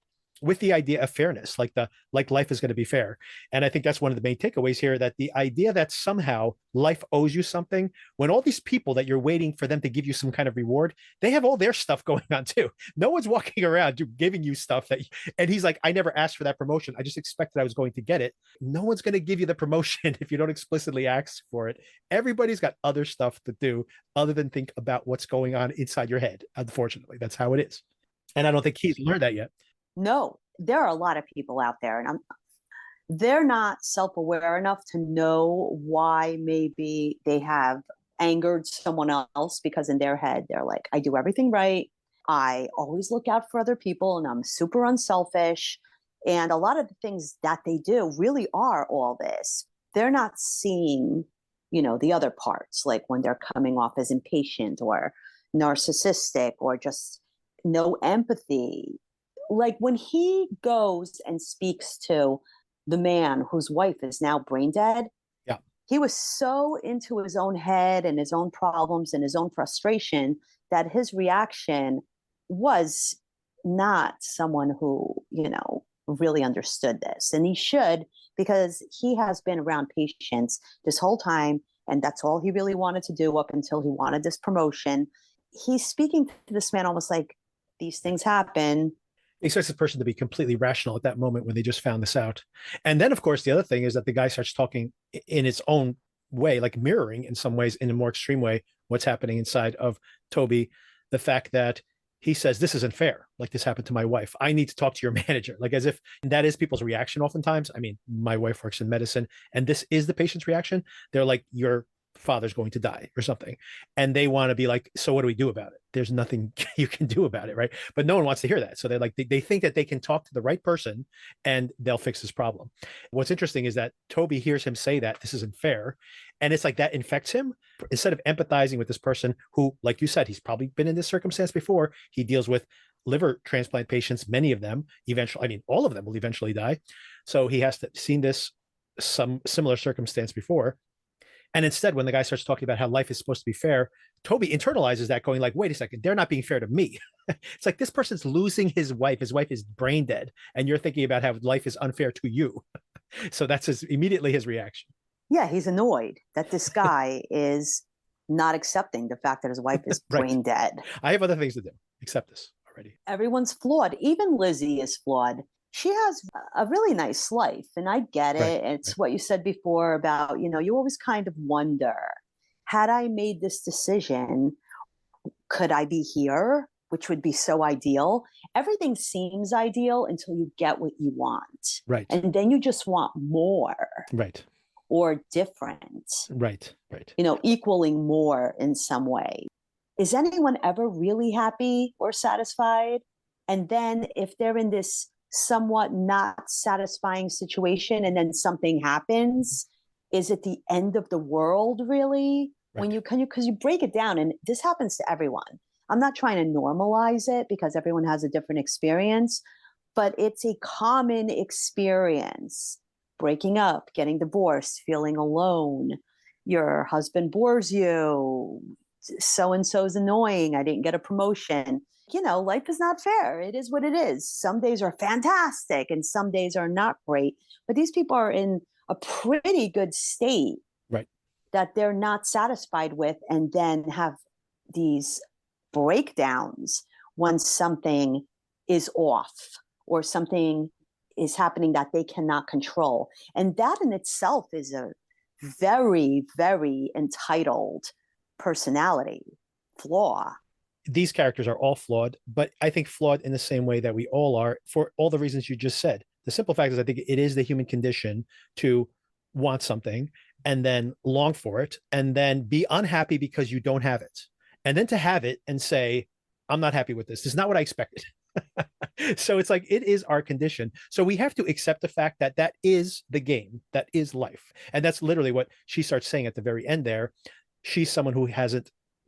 with the idea of fairness, like life is going to be fair. And I think that's one of the main takeaways here, that the idea that somehow life owes you something, when all these people that you're waiting for them to give you some kind of reward, they have all their stuff going on too. No one's walking around giving you stuff and he's like, I never asked for that promotion. I just expected I was going to get it. No one's going to give you the promotion if you don't explicitly ask for it. Everybody's got other stuff to do other than think about what's going on inside your head. Unfortunately, that's how it is. And I don't think he's learned that yet. No, there are a lot of people out there, and they're not self-aware enough to know why maybe they have angered someone else, because in their head, they're like, I do everything right. I always look out for other people, and I'm super unselfish. And a lot of the things that they do really are all this. They're not seeing, the other parts, like when they're coming off as impatient or narcissistic or just no empathy. Like when he goes and speaks to the man whose wife is now brain dead, yeah, he was so into his own head and his own problems and his own frustration that his reaction was not someone who, really understood this. And he should, because he has been around patients this whole time, and that's all he really wanted to do up until he wanted this promotion. He's speaking to this man almost like, these things happen. He expects this person to be completely rational at that moment when they just found this out. And then, of course, the other thing is that the guy starts talking in its own way, like mirroring in some ways, in a more extreme way, what's happening inside of Toby. The fact that he says, this isn't fair. Like, this happened to my wife. I need to talk to your manager. Like, as if that is people's reaction oftentimes. I mean, my wife works in medicine, and this is the patient's reaction. They're like, your father's going to die or something. And they want to be like, so what do we do about it? There's nothing you can do about it, right? But no one wants to hear that. So they're like, they think that they can talk to the right person and they'll fix this problem. What's interesting is that Toby hears him say that this isn't fair. And it's like that infects him. Instead of empathizing with this person who, like you said, he's probably been in this circumstance before. He deals with liver transplant patients, many of them eventually, I mean, all of them will eventually die. So he has seen this, some similar circumstance before. And instead, when the guy starts talking about how life is supposed to be fair, Toby internalizes that, going like, wait a second, they're not being fair to me. It's like, this person's losing his wife. His wife is brain dead. And you're thinking about how life is unfair to you. So that's immediately his reaction. Yeah, he's annoyed that this guy is not accepting the fact that his wife is Right. brain dead. I have other things to do. Accept this already. Everyone's flawed. Even Lizzie is flawed. She has a really nice life, and I get it. Right, It's what you said before about, you always kind of wonder, had I made this decision, could I be here? Which would be so ideal. Everything seems ideal until you get what you want. Right. And then you just want more. Right. Or different. Right. Right. Equaling more in some way. Is anyone ever really happy or satisfied? And then if they're in this somewhat not satisfying situation and then something happens, is it the end of the world really? Right. When because you break it down, and this happens to everyone. I'm not trying to normalize it because everyone has a different experience, but it's a common experience. Breaking up, getting divorced, feeling alone, your husband bores you, so-and-so's annoying, I didn't get a promotion. Life is not fair. It is what it is. Some days are fantastic and some days are not great. But these people are in a pretty good state, right, that they're not satisfied with, and then have these breakdowns when something is off or something is happening that they cannot control. And that in itself is a very, very entitled personality flaw. These characters are all flawed, but I think flawed in the same way that we all are, for all the reasons you just said. The simple fact is, I think it is the human condition to want something and then long for it and then be unhappy because you don't have it. And then to have it and say, I'm not happy with this. This is not what I expected. So it's like, it is our condition. So we have to accept the fact that that is the game, that is life. And that's literally what she starts saying at the very end there. She's someone who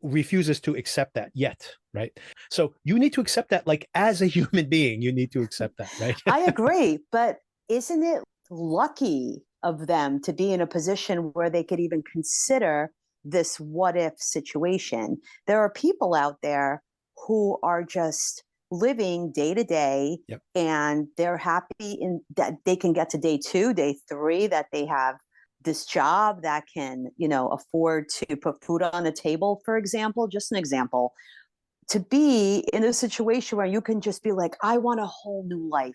refuses to accept that yet, right? So you need to accept that, like, as a human being, you need to accept that, right? I agree, but isn't it lucky of them to be in a position where they could even consider this what if situation? There are people out there who are just living day to day, Yep. and they're happy in that they can get to day 2, day 3, that they have this job that can, afford to put food on the table, for example, just an example. To be in a situation where you can just be like, I want a whole new life.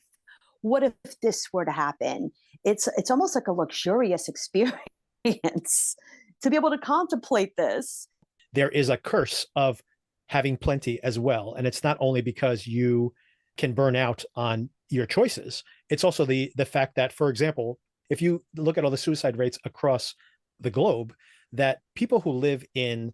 What if this were to happen? It's almost like a luxurious experience to be able to contemplate this. There is a curse of having plenty as well. And it's not only because you can burn out on your choices, it's also the fact that, for example, if you look at all the suicide rates across the globe, that people who live in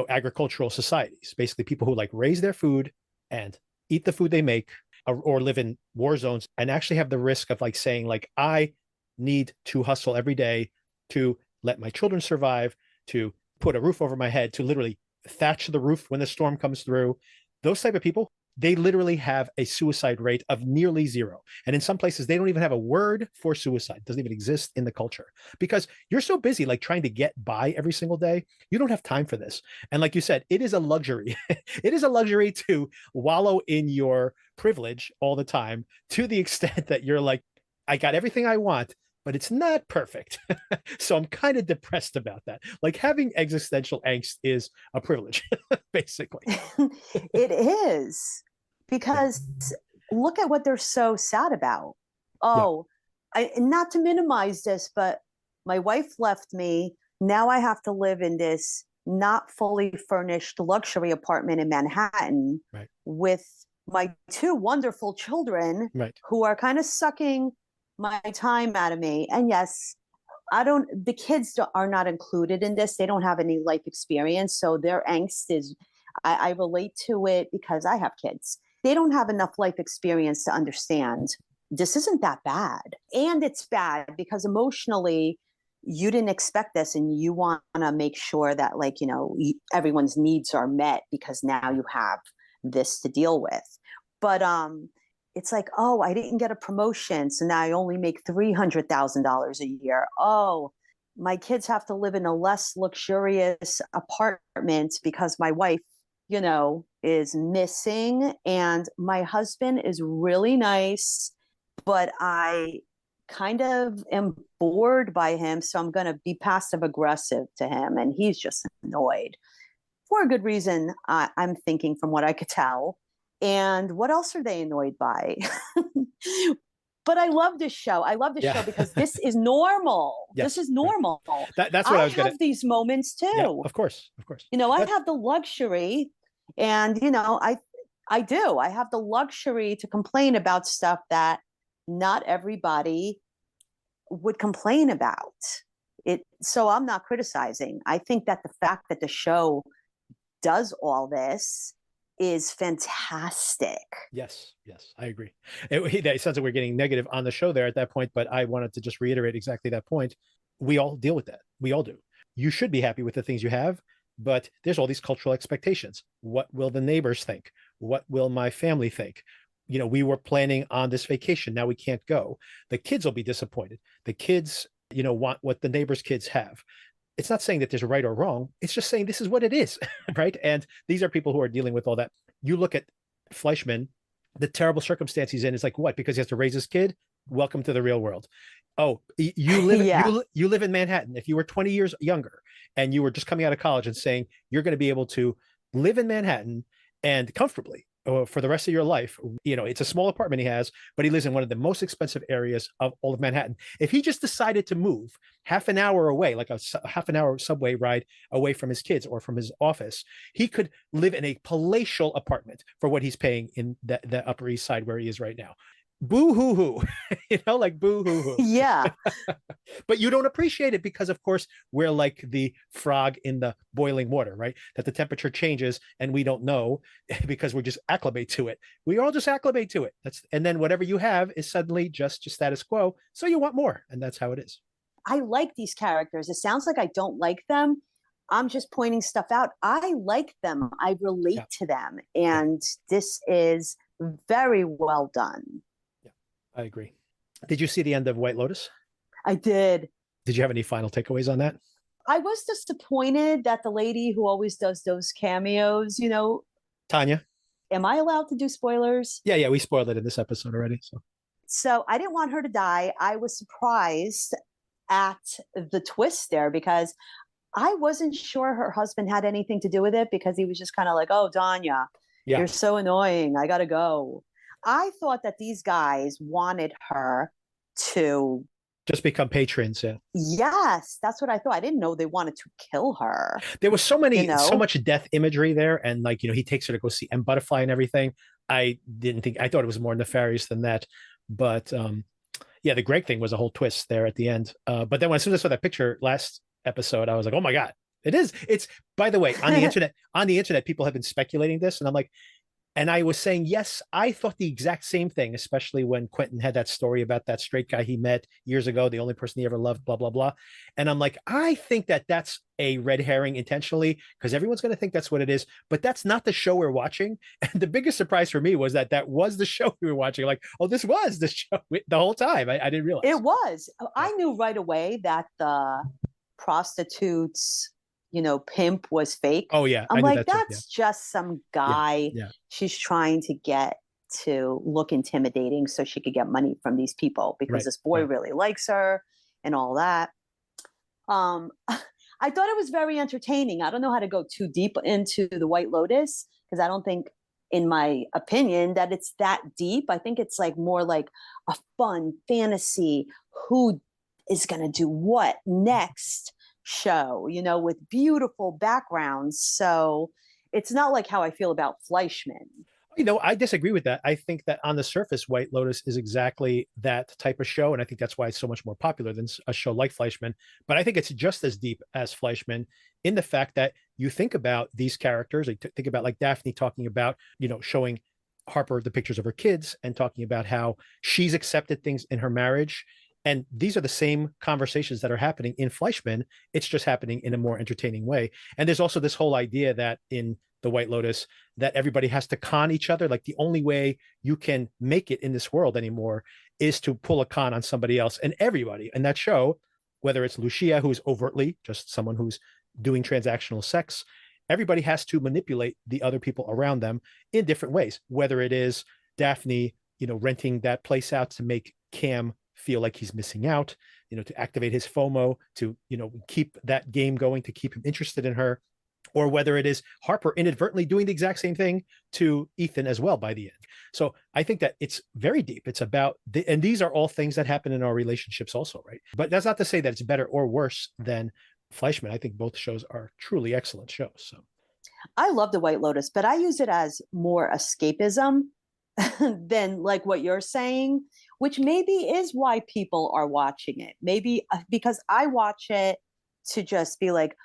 agricultural societies, basically people who like raise their food and eat the food they make, or live in war zones and actually have the risk of like saying, like, I need to hustle every day to let my children survive, to put a roof over my head, to literally thatch the roof when the storm comes through. Those type of people, they literally have a suicide rate of nearly 0. And in some places, they don't even have a word for suicide. It doesn't even exist in the culture, because you're so busy like trying to get by every single day. You don't have time for this. And like you said, it is a luxury. It is a luxury to wallow in your privilege all the time, to the extent that you're like, I got everything I want, but it's not perfect. So I'm kind of depressed about that. Like, having existential angst is a privilege, basically. It is, because look at what they're so sad about. Oh, not to minimize this, but my wife left me. Now I have to live in this not fully furnished luxury apartment in Manhattan, right, with my 2 wonderful children, right, who are kind of sucking my time out of me. And yes, the kids are not included in this. They don't have any life experience. So their angst is, I relate to it because I have kids. They don't have enough life experience to understand this isn't that bad. And it's bad because emotionally, you didn't expect this, and you want to make sure that, like, everyone's needs are met because now you have this to deal with. But it's like, oh, I didn't get a promotion, so now I only make $300,000 a year. Oh, my kids have to live in a less luxurious apartment because my wife, is missing, and my husband is really nice, but I kind of am bored by him, so I'm going to be passive aggressive to him, and he's just annoyed for a good reason, I'm thinking, from what I could tell. And what else are they annoyed by? But I love this show. I love this show because this is normal. Yes, this is normal. Right. That's what I was going to have these moments too. Yeah, of course, of course. I have the luxury, and I do. I have the luxury to complain about stuff that not everybody would complain about. So I'm not criticizing. I think that the fact that the show does all this is fantastic. Yes, I agree. It sounds like we're getting negative on the show there at that point, but I wanted to just reiterate exactly that point. We all deal with that. We all do. You should be happy with the things you have, but there's all these cultural expectations. What will the neighbors think? What will my family think? We were planning on this vacation. Now we can't go. The kids will be disappointed. The kids, want what the neighbors' kids have. It's not saying that there's a right or wrong. It's just saying this is what it is, right? And these are people who are dealing with all that. You look at Fleishman, the terrible circumstance he's in is like, what? Because he has to raise his kid? Welcome to the real world. Oh, you live in Manhattan. If you were 20 years younger and you were just coming out of college and saying you're going to be able to live in Manhattan and comfortably for the rest of your life, it's a small apartment he has, but he lives in one of the most expensive areas of all of Manhattan. If he just decided to move half an hour away, like a half an hour subway ride away from his kids or from his office, he could live in a palatial apartment for what he's paying in the Upper East Side where he is right now. boo hoo hoo, like boo hoo hoo. Yeah. But you don't appreciate it because, of course, we're like the frog in the boiling water, right? That the temperature changes and we don't know because we just acclimate to it. We all just acclimate to it. And then whatever you have is suddenly just status quo. So you want more, and that's how it is. I like these characters. It sounds like I don't like them. I'm just pointing stuff out. I like them. I relate to them. And this is very well done. Yeah, I agree. Did you see the end of White Lotus? I did. Did you have any final takeaways on that? I was disappointed that the lady who always does those cameos, Tanya? am I allowed to do spoilers? Yeah, we spoiled it in this episode already. So I didn't want her to die. I was surprised at the twist there because I wasn't sure her husband had anything to do with it because he was just kind of like, oh, Danya, you're so annoying. I got to go. I thought that these guys wanted her to just become patrons. Yeah. Yes, that's what I thought. I didn't know they wanted to kill her. There was so much death imagery there. And he takes her to go see M Butterfly and everything. I thought it was more nefarious than that. But the Greg thing was a whole twist there at the end. But then as soon as I saw that picture last episode, I was like, oh my God, it's, by the way, on the internet, people have been speculating this. And I'm like, and I was saying, yes, I thought the exact same thing, especially when Quentin had that story about that straight guy he met years ago, the only person he ever loved, blah, blah, blah. And I'm like, I think that that's a red herring intentionally because everyone's going to think that's what it is, but that's not the show we're watching. And the biggest surprise for me was that was the show we were watching. Like, oh, this was the show the whole time. I didn't realize. It was. I knew right away that the prostitutes pimp was fake. Oh yeah. I'm like, that's just some guy she's trying to get to look intimidating so she could get money from these people because this boy really likes her and all that. I thought it was very entertaining. I don't know how to go too deep into the White Lotus because I don't think, in my opinion, that it's that deep. I think it's like more like a fun fantasy. Who is going to do what next? Show, with beautiful backgrounds. So it's not like how I feel about Fleishman. I disagree with that. I think that on the surface, White Lotus is exactly that type of show. And I think that's why it's so much more popular than a show like Fleishman. But I think it's just as deep as Fleishman in the fact that you think about these characters, think about like Daphne talking about, showing Harper the pictures of her kids and talking about how she's accepted things in her marriage. And these are the same conversations that are happening in Fleishman. It's just happening in a more entertaining way. And there's also this whole idea that in the White Lotus, that everybody has to con each other. Like the only way you can make it in this world anymore is to pull a con on somebody else. And everybody in that show, whether it's Lucia, who's overtly just someone who's doing transactional sex, everybody has to manipulate the other people around them in different ways, whether it is Daphne, renting that place out to make Cam feel like he's missing out, to activate his FOMO, to, keep that game going, to keep him interested in her, or whether it is Harper inadvertently doing the exact same thing to Ethan as well by the end. So I think that it's very deep. It's about, and these are all things that happen in our relationships also, right? But that's not to say that it's better or worse than Fleishman. I think both shows are truly excellent shows. So I love the White Lotus, but I use it as more escapism than like what you're saying, which maybe is why people are watching it. Maybe because I watch it to just be like,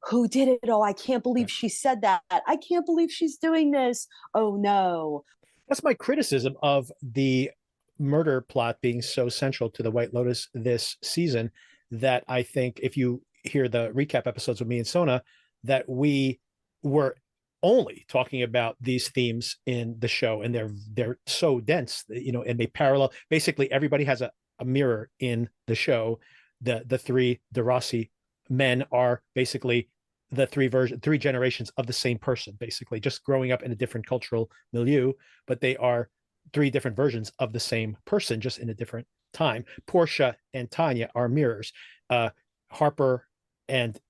who did it? Oh, I can't believe she said that. I can't believe she's doing this. Oh no. That's my criticism of the murder plot being so central to the White Lotus this season, that I think if you hear the recap episodes with me and Sona, that we were only talking about these themes in the show, and they're so dense, and they parallel. Basically, everybody has a mirror in the show. The three De Rossi men are basically the three generations of the same person, basically just growing up in a different cultural milieu, but they are three different versions of the same person, just in a different time. Portia and Tanya are mirrors. Harper and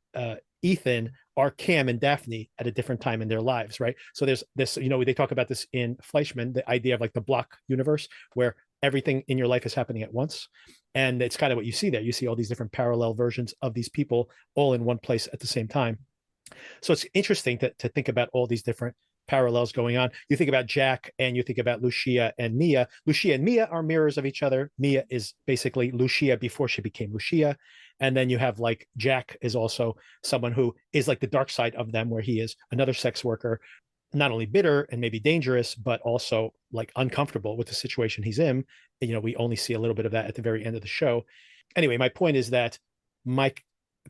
Ethan are Cam and Daphne at a different time in their lives, right? So there's this, they talk about this in Fleishman, the idea of like the block universe, where everything in your life is happening at once. And it's kind of what you see there. You see all these different parallel versions of these people all in one place at the same time. So it's interesting to think about all these different parallels going on. You think about Jack and you think about Lucia and Mia. Lucia and Mia are mirrors of each other. Mia is basically Lucia before she became Lucia. And then you have like Jack is also someone who is like the dark side of them, where he is another sex worker, not only bitter and maybe dangerous, but also like uncomfortable with the situation he's in. And, you know, we only see a little bit of that at the very end of the show. Anyway, my point is that my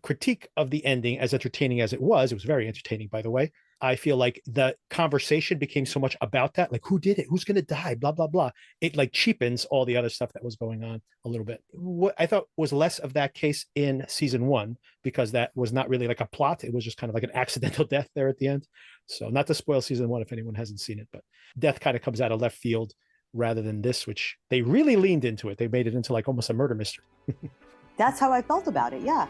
critique of the ending, as entertaining as it was very entertaining, by the way. I feel like the conversation became so much about that, like who did it, who's going to die, blah blah blah. It like cheapens all the other stuff that was going on a little bit. What I thought was less of that case in season 1, because that was not really like a plot. It was just kind of like an accidental death there at the end. So not to spoil season 1 if anyone hasn't seen it, but death kind of comes out of left field rather than this, which they really leaned into it. They made it into like almost a murder mystery. That's how I felt about it. Yeah.